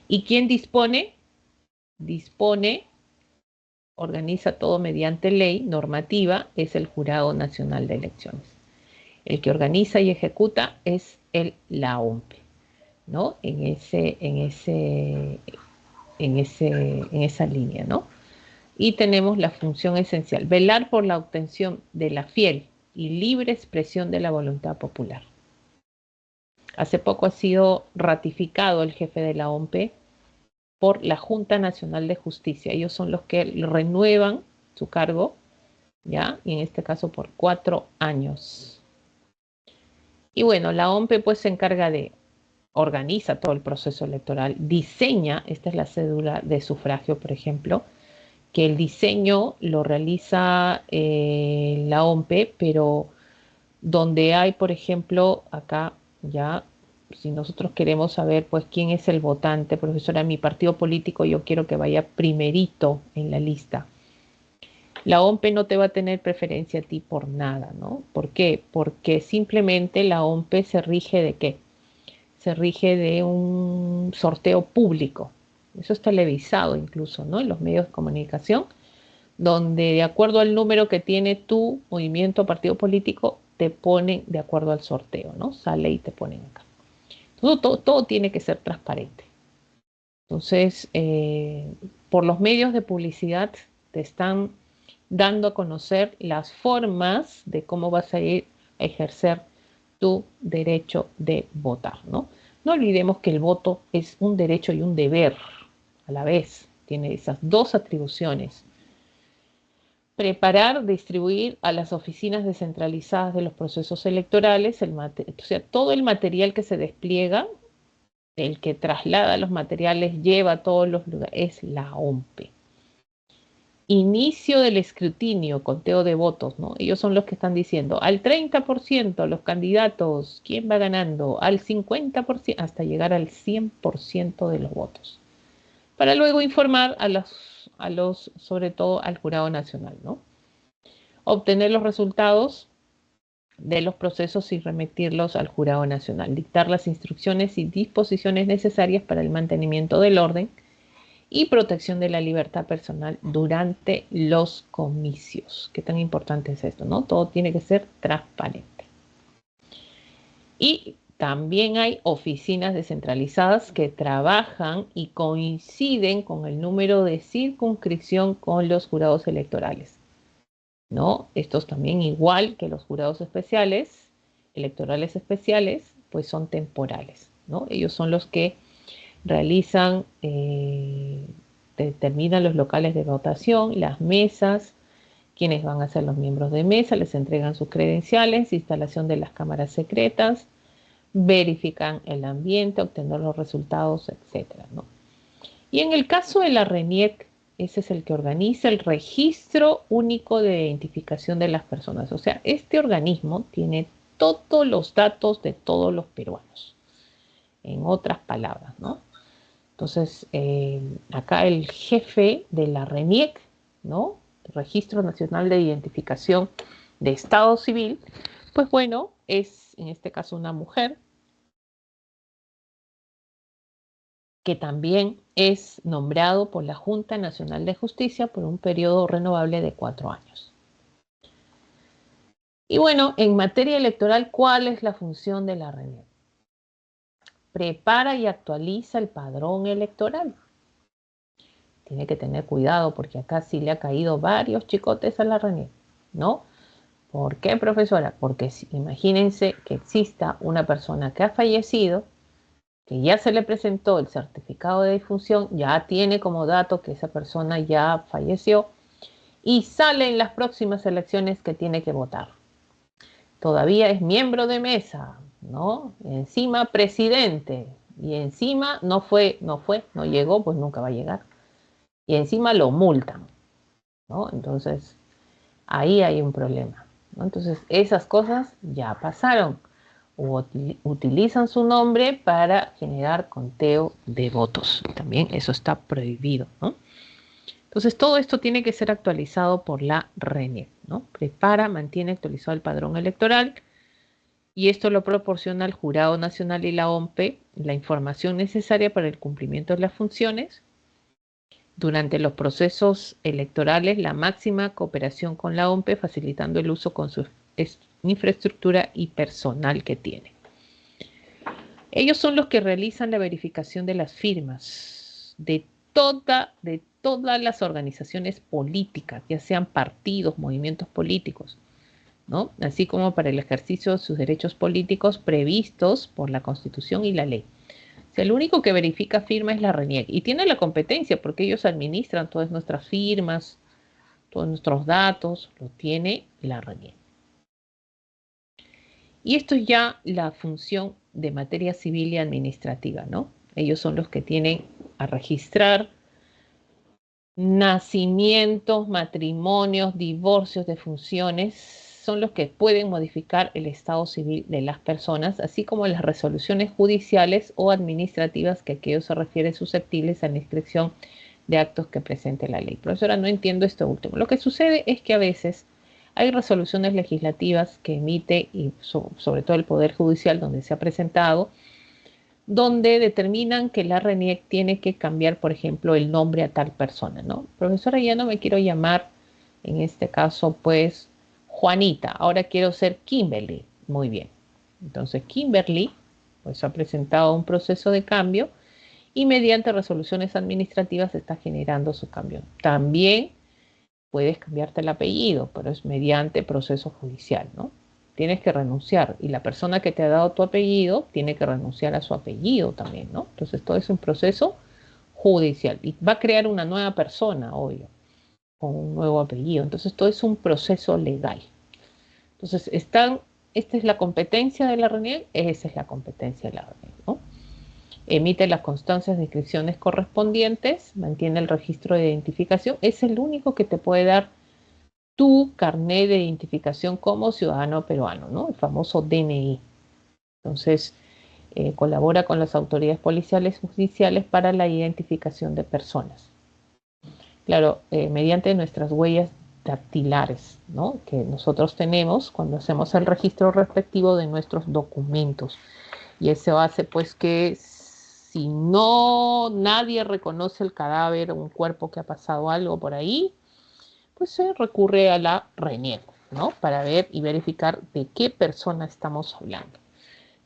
¿Y quién dispone? Organiza todo mediante ley normativa, es el Jurado Nacional de Elecciones. El que organiza y ejecuta es la OMPE, ¿no? En esa línea, ¿no? Y tenemos la función esencial, velar por la obtención de la fiel y libre expresión de la voluntad popular. Hace poco ha sido ratificado el jefe de la OMPE por la Junta Nacional de Justicia. Ellos son los que renuevan su cargo, ¿ya? Y en este caso por 4 años. Y bueno, la OMPE pues se encarga organiza todo el proceso electoral, diseña, esta es la cédula de sufragio, por ejemplo, que el diseño lo realiza la OMPE, pero donde hay, por ejemplo, acá ya, si nosotros queremos saber pues quién es el votante, profesora, mi partido político yo quiero que vaya primerito en la lista. La OMPE no te va a tener preferencia a ti por nada, ¿no? ¿Por qué? Porque simplemente la OMPE se rige ¿de qué? Se rige de un sorteo público. Eso es televisado incluso, ¿no? En los medios de comunicación, donde de acuerdo al número que tiene tu movimiento o partido político, te ponen de acuerdo al sorteo, ¿no? Sale y te ponen acá. Todo tiene que ser transparente. Entonces, por los medios de publicidad te están dando a conocer las formas de cómo vas a ir a ejercer tu derecho de votar, ¿no? No olvidemos que el voto es un derecho y un deber a la vez. Tiene esas dos atribuciones. Preparar, distribuir a las oficinas descentralizadas de los procesos electorales, o sea, todo el material que se despliega, el que traslada los materiales, lleva a todos los lugares, es la OMPE. inicio del escrutinio, conteo de votos, ¿no? Ellos son los que están diciendo al 30% los candidatos, ¿quién va ganando? Al 50%, hasta llegar al 100% de los votos. Para luego informar sobre todo al Jurado Nacional, ¿no? Obtener los resultados de los procesos y remitirlos al Jurado Nacional, dictar las instrucciones y disposiciones necesarias para el mantenimiento del orden y protección de la libertad personal durante los comicios. ¿Qué tan importante es esto, no? Todo tiene que ser transparente. Y también hay oficinas descentralizadas que trabajan y coinciden con el número de circunscripción con los jurados electorales, ¿no? Estos también, igual que los jurados especiales, electorales especiales, pues son temporales, ¿no? Ellos son los que realizan, determinan los locales de votación, las mesas, quienes van a ser los miembros de mesa, les entregan sus credenciales, instalación de las cámaras secretas, verifican el ambiente, obtener los resultados, etcétera, ¿no? Y en el caso de la RENIEC, ese es el que organiza el Registro Único de Identificación de las Personas. O sea, este organismo tiene todos los datos de todos los peruanos, en otras palabras, ¿no? Entonces, acá el jefe de la RENIEC, ¿no? Registro Nacional de Identificación de Estado Civil, pues bueno, es en este caso una mujer que también es nombrado por la Junta Nacional de Justicia por un periodo renovable de 4 años. Y bueno, en materia electoral, ¿cuál es la función de la RENIEC? Prepara y actualiza el padrón electoral. Tiene que tener cuidado porque acá sí le ha caído varios chicotes a la RENIEC, ¿no? ¿Por qué, profesora? Porque imagínense que exista una persona que ha fallecido, que ya se le presentó el certificado de difunción, ya tiene como dato que esa persona ya falleció y sale en las próximas elecciones que tiene que votar. Todavía es miembro de mesa, ¿no? Encima presidente y encima no llegó, pues nunca va a llegar. Y encima lo multan, ¿no? Entonces, ahí hay un problema, ¿no? Entonces, esas cosas ya pasaron. Utilizan su nombre para generar conteo de votos. También eso está prohibido, ¿no? Entonces, todo esto tiene que ser actualizado por la RENIEC, ¿no? Prepara, mantiene actualizado el padrón electoral y esto lo proporciona al Jurado Nacional y la OMPE la información necesaria para el cumplimiento de las funciones. Durante los procesos electorales, la máxima cooperación con la OMPE, facilitando el uso con su infraestructura y personal que tiene. Ellos son los que realizan la verificación de las firmas de todas las organizaciones políticas, ya sean partidos, movimientos políticos, ¿no? Así como para el ejercicio de sus derechos políticos previstos por la Constitución y la ley. O sea, el único que verifica firma es la RENIEC y tiene la competencia porque ellos administran todas nuestras firmas, todos nuestros datos, lo tiene la RENIEC. Y esto es ya la función de materia civil y administrativa, ¿no? Ellos son los que tienen a registrar nacimientos, matrimonios, divorcios, defunciones, son los que pueden modificar el estado civil de las personas, así como las resoluciones judiciales o administrativas que aquello se refiere susceptibles a la inscripción de actos que presente la ley. Profesora, no entiendo esto último. Lo que sucede es que a veces hay resoluciones legislativas que emite, y sobre todo el Poder Judicial, donde se ha presentado, donde determinan que la RENIEC tiene que cambiar, por ejemplo, el nombre a tal persona, ¿no? Profesora, ya no me quiero llamar, en este caso, pues, Juanita, ahora quiero ser Kimberly. Muy bien. Entonces, Kimberly, pues, ha presentado un proceso de cambio y mediante resoluciones administrativas se está generando su cambio. También puedes cambiarte el apellido, pero es mediante proceso judicial, ¿no? Tienes que renunciar y la persona que te ha dado tu apellido tiene que renunciar a su apellido también, ¿no? Entonces todo es un proceso judicial y va a crear una nueva persona, obvio, con un nuevo apellido. Entonces todo es un proceso legal. Entonces esta es la competencia de la RENIEC, esa es la competencia de la RENIEC, ¿no? Emite las constancias de inscripciones correspondientes, mantiene el registro de identificación, es el único que te puede dar tu carnet de identificación como ciudadano peruano, ¿no? El famoso DNI. Entonces, colabora con las autoridades policiales y judiciales para la identificación de personas. Claro, mediante nuestras huellas dactilares, ¿no? Que nosotros tenemos cuando hacemos el registro respectivo de nuestros documentos. Y eso hace pues que si no nadie reconoce el cadáver, un cuerpo que ha pasado algo por ahí, pues se recurre a la RENIEC, ¿no? Para ver y verificar de qué persona estamos hablando.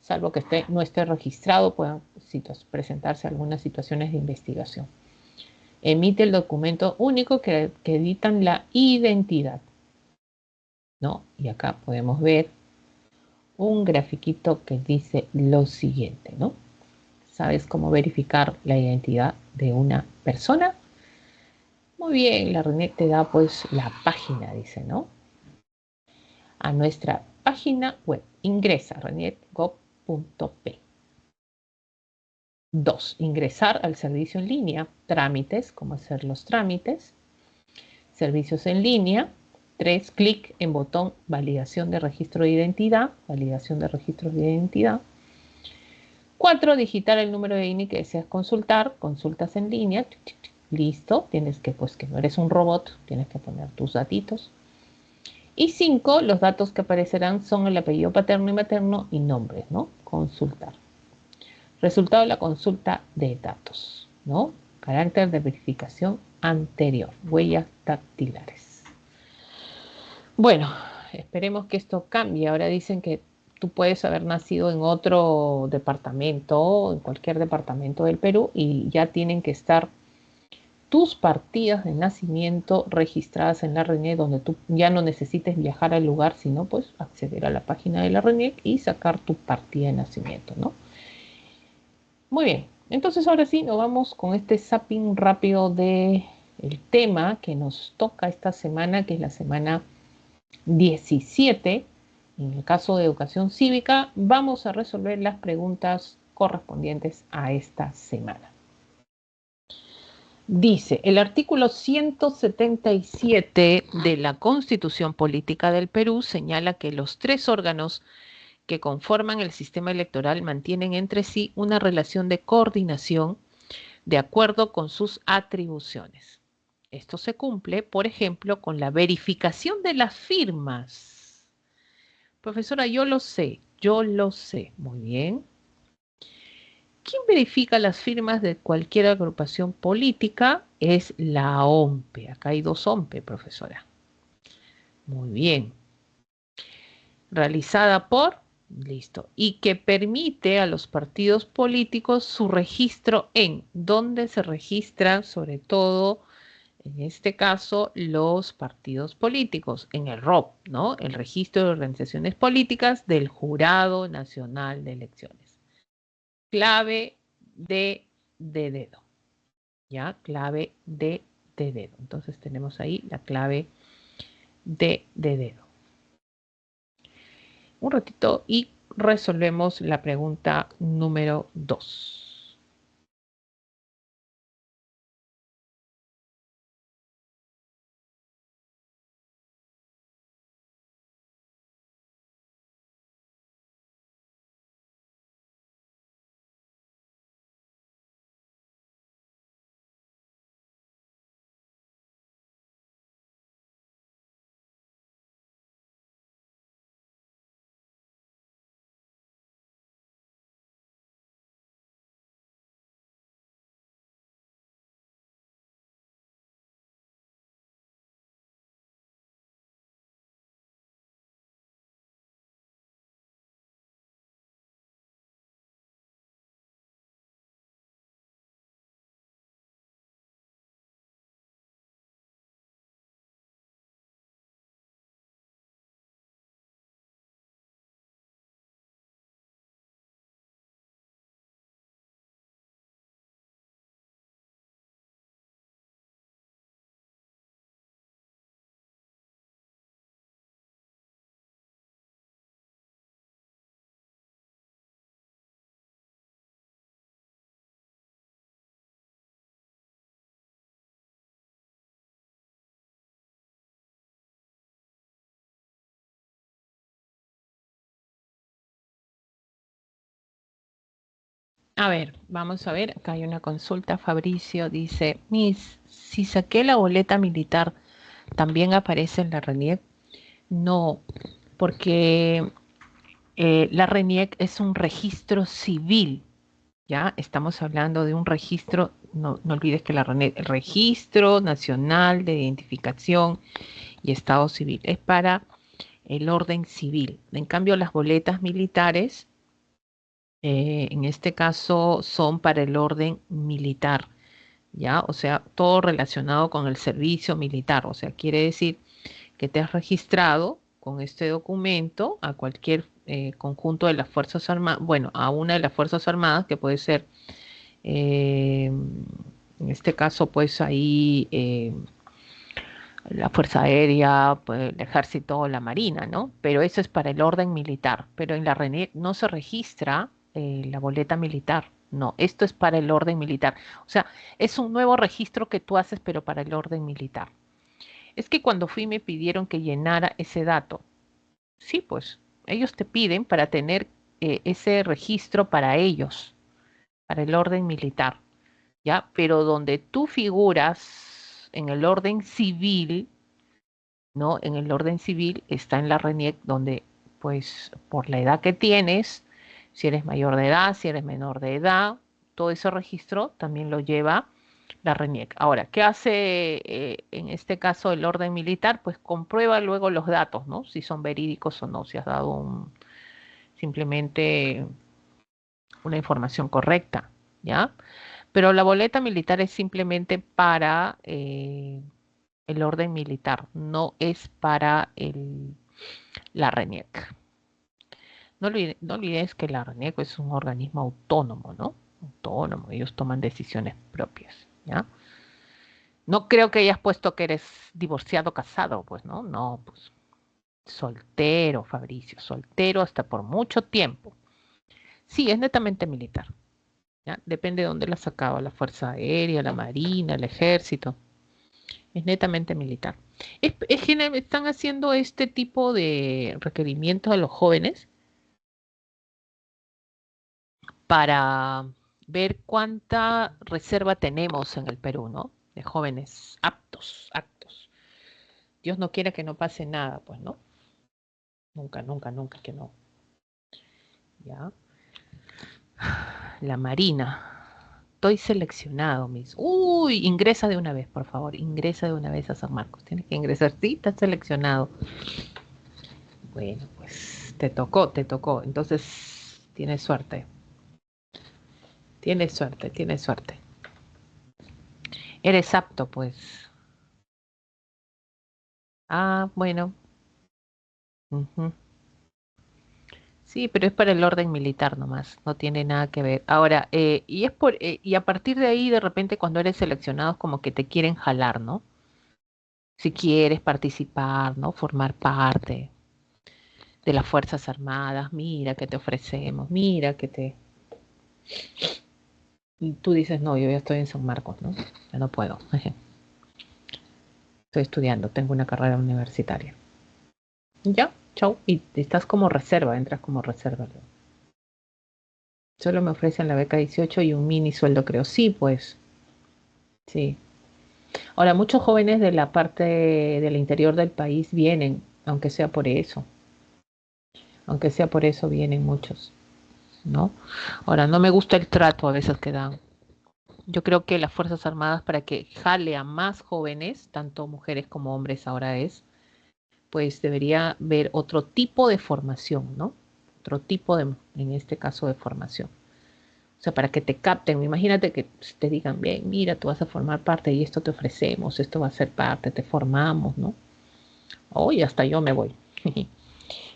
Salvo que no esté registrado, puedan presentarse algunas situaciones de investigación. Emite el documento único que editan la identidad, ¿no? Y acá podemos ver un grafiquito que dice lo siguiente, ¿no? ¿Sabes cómo verificar la identidad de una persona? Muy bien, la RENIEC te da pues la página, dice, ¿no? A nuestra página web. Ingresa a reniec.gov.p. 2. Ingresar al servicio en línea. Trámites, cómo hacer los trámites. Servicios en línea. 3. Clic en botón validación de registro de identidad. Validación de registros de identidad. 4. Digitar el número de INI que deseas consultar. Consultas en línea. Listo. Tienes que, pues que no eres un robot, tienes que poner tus datitos. Y 5, los datos que aparecerán son el apellido paterno y materno y nombres, ¿no? Consultar. Resultado de la consulta de datos, ¿no? Carácter de verificación anterior, huellas dactilares. Bueno, esperemos que esto cambie. Ahora dicen que tú puedes haber nacido en otro departamento, en cualquier departamento del Perú, y ya tienen que estar tus partidas de nacimiento registradas en la RENIEC, donde tú ya no necesites viajar al lugar, sino pues acceder a la página de la RENIEC y sacar tu partida de nacimiento, ¿no? Muy bien, entonces ahora sí nos vamos con este zapping rápido de el tema que nos toca esta semana, que es la semana 17. En el caso de educación cívica, vamos a resolver las preguntas correspondientes a esta semana. Dice, el artículo 177 de la Constitución Política del Perú señala que los 3 órganos que conforman el sistema electoral mantienen entre sí una relación de coordinación de acuerdo con sus atribuciones. Esto se cumple, por ejemplo, con la verificación de las firmas. Profesora, yo lo sé. Muy bien. ¿Quién verifica las firmas de cualquier agrupación política? Es la OMPE. Acá hay 2 OMPE, profesora. Muy bien. Realizada por, listo, y que permite a los partidos políticos su registro en, donde se registran sobre todo, en este caso, los partidos políticos, en el ROP, ¿no? El Registro de Organizaciones Políticas del Jurado Nacional de Elecciones. Clave de dedo, ¿ya? Clave de dedo. Entonces tenemos ahí la clave de dedo. Un ratito y resolvemos la pregunta número 2. A ver, vamos a ver, acá hay una consulta. Fabricio dice, Miss, si saqué la boleta militar, ¿también aparece en la RENIEC? No, porque la RENIEC es un registro civil, ¿ya? Estamos hablando de un registro, no, no olvides que la RENIEC, el Registro Nacional de Identificación y Estado Civil, es para el orden civil. En cambio, las boletas militares, en este caso, son para el orden militar, ¿ya? O sea, todo relacionado con el servicio militar. O sea, quiere decir que te has registrado con este documento a cualquier conjunto de las Fuerzas Armadas, bueno, a una de las Fuerzas Armadas, que puede ser, en este caso, pues ahí la Fuerza Aérea, pues, el Ejército, la Marina, ¿no? Pero eso es para el orden militar. Pero en la RENIEC no se registra la boleta militar. No, esto es para el orden militar. O sea, es un nuevo registro que tú haces, pero para el orden militar. Es que cuando fui me pidieron que llenara ese dato. Sí, pues ellos te piden para tener ese registro para ellos, para el orden militar, ¿ya? Pero donde tú figuras en el orden civil, ¿no? En el orden civil está en la RENIEC donde, pues, por la edad que tienes, si eres mayor de edad, si eres menor de edad, todo ese registro también lo lleva la RENIEC. Ahora, ¿qué hace en este caso el orden militar? Pues comprueba luego los datos, ¿no? Si son verídicos o no, si has dado simplemente una información correcta, ¿ya? Pero la boleta militar es simplemente para el orden militar, no es para la RENIEC. No olvides que la RENIEC es un organismo autónomo, ¿no? Autónomo, ellos toman decisiones propias, ¿ya? No creo que hayas puesto que eres divorciado, casado, pues, ¿no? No, pues soltero, Fabricio, soltero hasta por mucho tiempo. Sí, es netamente militar, ¿ya? Depende de dónde la sacaba, la Fuerza Aérea, la Marina, el Ejército. Es netamente militar. Están haciendo este tipo de requerimientos a los jóvenes para ver cuánta reserva tenemos en el Perú, ¿no? De jóvenes aptos, aptos. Dios no quiera que no pase nada, pues, ¿no? Nunca, nunca, nunca que no. ¿Ya? La Marina. Estoy seleccionado, mis. Uy, ingresa de una vez, por favor. Ingresa de una vez a San Marcos. Tienes que ingresar. Sí, estás seleccionado. Bueno, pues te tocó, te tocó. Entonces, tienes suerte. Tienes suerte, tienes suerte. Eres apto, pues. Ah, bueno. Ujú. Sí, pero es para el orden militar nomás, no tiene nada que ver. Ahora, y a partir de ahí, de repente, cuando eres seleccionado, es como que te quieren jalar, ¿no? Si quieres participar, ¿no? Formar parte de las Fuerzas Armadas, mira que te ofrecemos, mira que te... Y tú dices, no, yo ya estoy en San Marcos, ¿no? Ya no puedo. Estoy estudiando, tengo una carrera universitaria. Ya, chau. Y estás como reserva, entras como reserva. Solo me ofrecen la beca 18 y un mini sueldo, creo. Sí, pues, sí. Ahora, muchos jóvenes de la parte del interior del país vienen, aunque sea por eso vienen muchos, ¿no? Ahora, no me gusta el trato a veces que dan. Yo creo que las Fuerzas Armadas, para que jale a más jóvenes, tanto mujeres como hombres ahora pues debería haber otro tipo de formación, ¿no? Otro tipo de, en este caso, de formación. O sea, para que te capten, imagínate que te digan, bien, mira, tú vas a formar parte y esto te ofrecemos, esto va a ser parte, te formamos, ¿no? Hoy hasta yo me voy.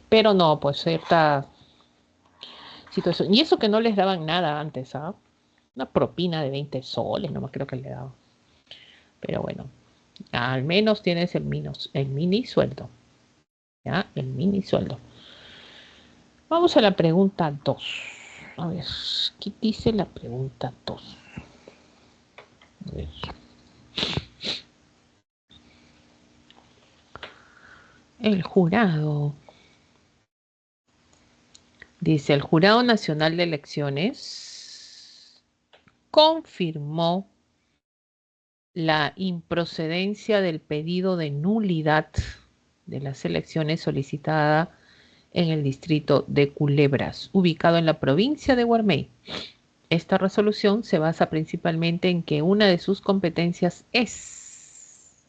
Pero no, pues cierta situación. Y eso que no les daban nada antes, ¿ah? Una propina de 20 soles, no más creo que le daban. Pero bueno, al menos tienes el mini sueldo, ¿ya? El mini sueldo. Vamos a la pregunta 2. A ver, ¿qué dice la pregunta 2? A ver. El jurado. Dice, el Jurado Nacional de Elecciones confirmó la improcedencia del pedido de nulidad de las elecciones solicitada en el distrito de Culebras, ubicado en la provincia de Guarmey. Esta resolución se basa principalmente en que una de sus competencias es,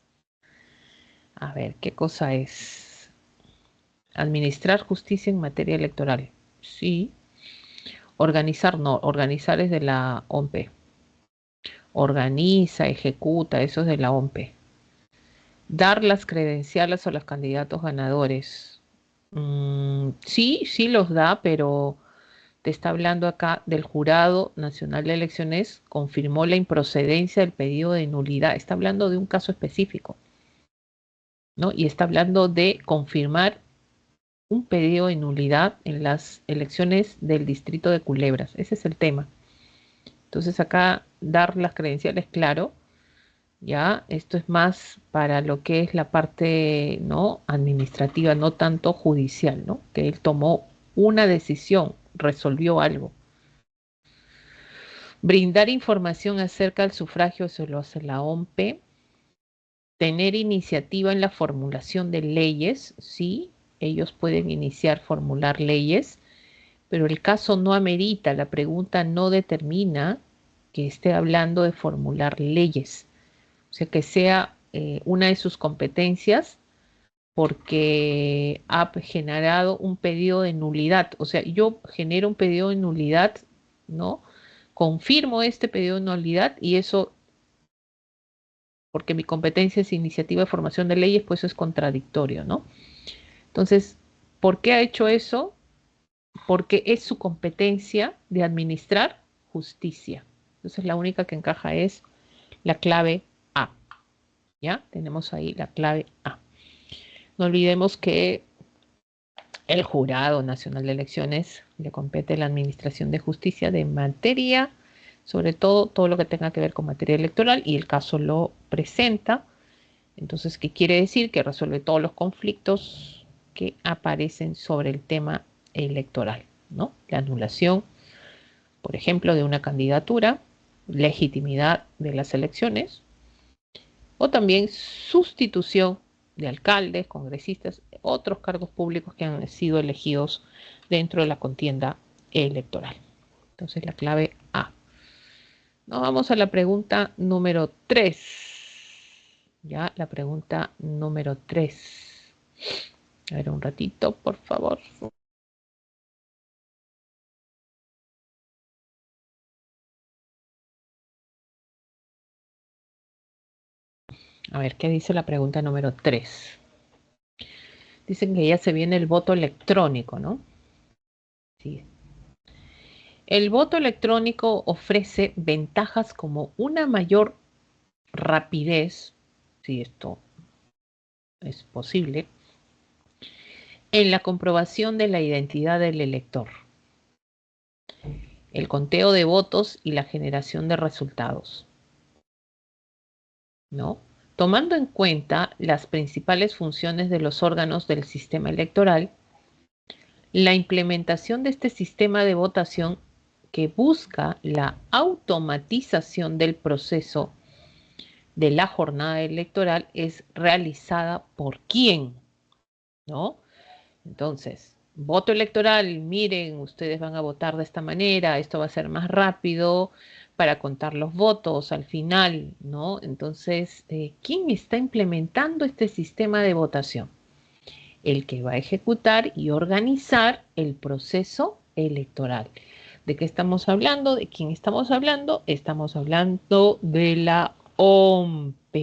a ver, ¿qué cosa es? Administrar justicia en materia electoral. Sí. Organizar, no. Organizar es de la OMP. Organiza, ejecuta, eso es de la OMP. Dar las credenciales a los candidatos ganadores. Sí los da, pero te está hablando acá del Jurado Nacional de Elecciones, confirmó la improcedencia del pedido de nulidad. Está hablando de un caso específico, ¿no? Y está hablando de confirmar un pedido de nulidad en las elecciones del distrito de Culebras. Ese es el tema. Entonces acá dar las credenciales, claro, ya, esto es más para lo que es la parte, ¿no?, administrativa, no tanto judicial, ¿no? Que él tomó una decisión, resolvió algo. Brindar información acerca del sufragio, eso lo hace la OMP. Tener iniciativa en la formulación de leyes, sí, ellos pueden iniciar, formular leyes, pero el caso no amerita, la pregunta no determina que esté hablando de formular leyes. O sea, que sea una de sus competencias porque ha generado un pedido de nulidad. O sea, yo genero un pedido de nulidad, ¿no? Confirmo este pedido de nulidad y eso, porque mi competencia es iniciativa de formación de leyes, pues eso es contradictorio, ¿no? Entonces, ¿por qué ha hecho eso? Porque es su competencia de administrar justicia. Entonces, la única que encaja es la clave A. ¿Ya? Tenemos ahí la clave A. No olvidemos que el Jurado Nacional de Elecciones le compete la administración de justicia de materia, sobre todo lo que tenga que ver con materia electoral, y el caso lo presenta. Entonces, ¿qué quiere decir? Que resuelve todos los conflictos que aparecen sobre el tema electoral, ¿no? La anulación, por ejemplo, de una candidatura, legitimidad de las elecciones, o también sustitución de alcaldes, congresistas, otros cargos públicos que han sido elegidos dentro de la contienda electoral. Entonces, la clave A. Nos vamos a la pregunta número 3. Ya, la pregunta número 3. A ver, un ratito, por favor. A ver, ¿qué dice la pregunta número 3? Dicen que ya se viene el voto electrónico, ¿no? Sí. El voto electrónico ofrece ventajas como una mayor rapidez, si esto es posible, en la comprobación de la identidad del elector, el conteo de votos y la generación de resultados, ¿no? Tomando en cuenta las principales funciones de los órganos del sistema electoral, la implementación de este sistema de votación que busca la automatización del proceso de la jornada electoral es realizada por quién, ¿no? Entonces, voto electoral, miren, ustedes van a votar de esta manera, esto va a ser más rápido para contar los votos al final, ¿no? Entonces, ¿quién está implementando este sistema de votación? El que va a ejecutar y organizar el proceso electoral. ¿De qué estamos hablando? ¿De quién estamos hablando? Estamos hablando de la OMP,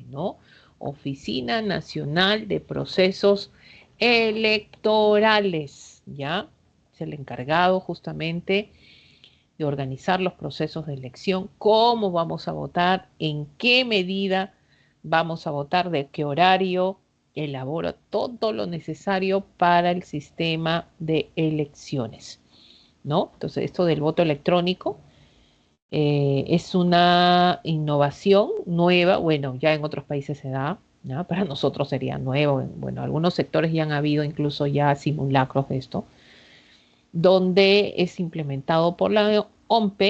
¿no? Oficina Nacional de Procesos Electorales, ¿ya? Es el encargado justamente de organizar los procesos de elección, cómo vamos a votar, en qué medida vamos a votar, de qué horario, elabora todo lo necesario para el sistema de elecciones, ¿no? Entonces, esto del voto electrónico es una innovación nueva, bueno, ya en otros países se da, ¿no? Para nosotros sería nuevo, bueno, algunos sectores ya han habido incluso ya simulacros de esto, donde es implementado por la OMP,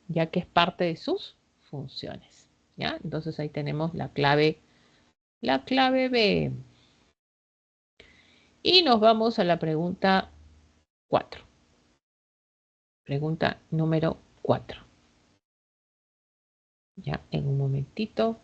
ya que es parte de sus funciones. ¿Ya? Entonces ahí tenemos la clave B. Y nos vamos a la pregunta 4. Pregunta número 4. Ya, en un momentito.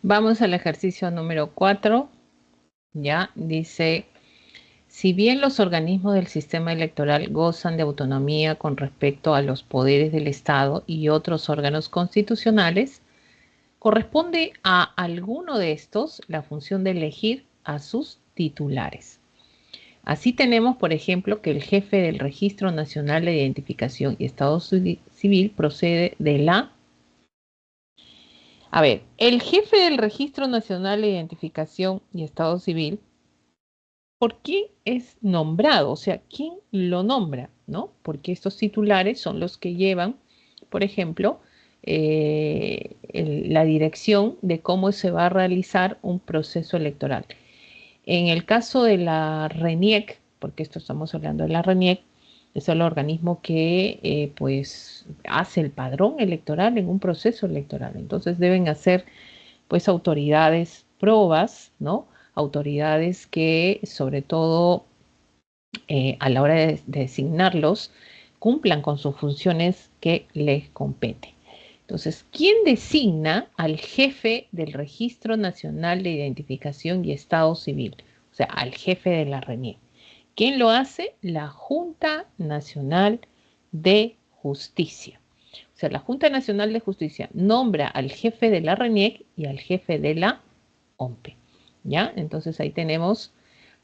Vamos al ejercicio número 4. Ya dice, si bien los organismos del sistema electoral gozan de autonomía con respecto a los poderes del Estado y otros órganos constitucionales, corresponde a alguno de estos la función de elegir a sus titulares. Así tenemos, por ejemplo, que el jefe del Registro Nacional de Identificación y Estado Civil procede de la... A ver, el jefe del Registro Nacional de Identificación y Estado Civil, ¿por quién es nombrado? O sea, ¿quién lo nombra? ¿No? Porque estos titulares son los que llevan, por ejemplo, la dirección de cómo se va a realizar un proceso electoral. En el caso de la RENIEC, porque esto estamos hablando de la RENIEC, es el organismo que pues hace el padrón electoral en un proceso electoral. Entonces deben hacer pues autoridades probas, ¿no? Autoridades que sobre todo a la hora de designarlos cumplan con sus funciones que les competen. Entonces, ¿quién designa al jefe del Registro Nacional de Identificación y Estado Civil? O sea, al jefe de la RENIEC. ¿Quién lo hace? La Junta Nacional de Justicia. O sea, la Junta Nacional de Justicia nombra al jefe de la RENIEC y al jefe de la OMPE. ¿Ya? Entonces ahí tenemos,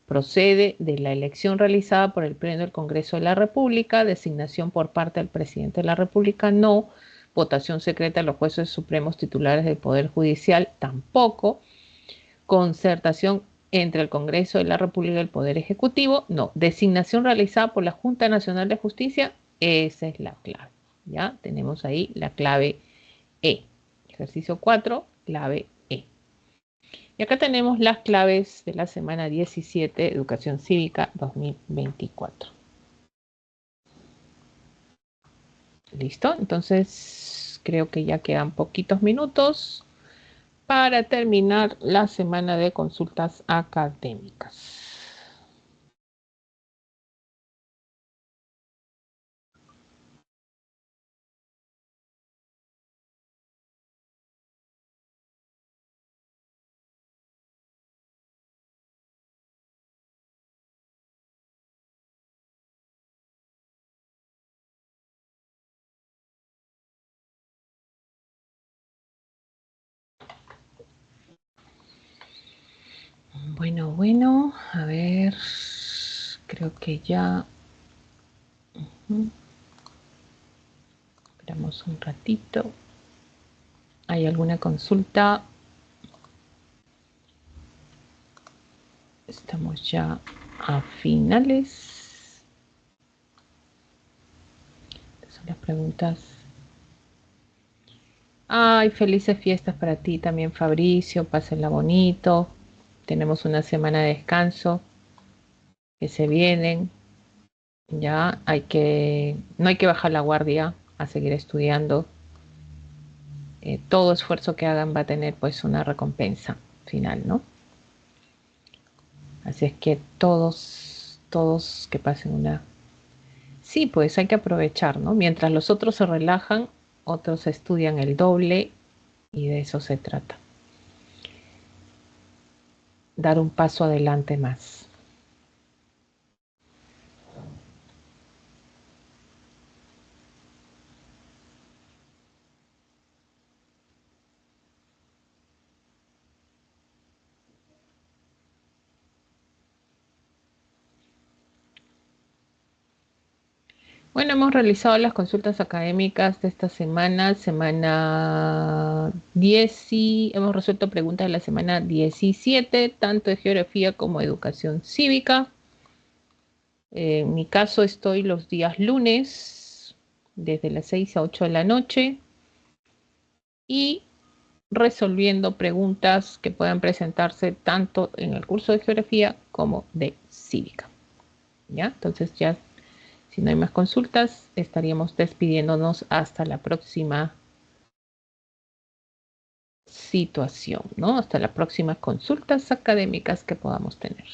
procede de la elección realizada por el Pleno del Congreso de la República, designación por parte del Presidente de la República, no, votación secreta de los jueces supremos titulares del Poder Judicial, tampoco, concertación entre el Congreso de la República y el Poder Ejecutivo, no, designación realizada por la Junta Nacional de Justicia, esa es la clave, Ya tenemos ahí la clave E. Ejercicio 4, clave E. Y acá tenemos las claves de la semana 17, Educación Cívica 2024. ¿Listo? Entonces, creo que ya quedan poquitos minutos para terminar la semana de consultas académicas. Bueno, a ver, creo que ya. Esperamos un ratito. ¿Hay alguna consulta? Estamos ya a finales. Estas son las preguntas. Ay, felices fiestas para ti también, Fabricio. Pásenla bonito. Tenemos una semana de descanso que se vienen. Ya no hay que bajar la guardia, a seguir estudiando. Todo esfuerzo que hagan va a tener pues una recompensa final, ¿no? Así es que todos que pasen una... Sí, pues hay que aprovechar, ¿no? Mientras los otros se relajan, otros estudian el doble y de eso se trata. Dar un paso adelante más. Bueno, hemos realizado las consultas académicas de esta semana 10 y hemos resuelto preguntas de la semana 17, tanto de geografía como de educación cívica. En mi caso estoy los días lunes, desde las 6 a 8 de la noche, y resolviendo preguntas que puedan presentarse tanto en el curso de geografía como de cívica. ¿Ya? Entonces ya, si no hay más consultas, estaríamos despidiéndonos hasta la próxima situación, ¿no? Hasta las próximas consultas académicas que podamos tener.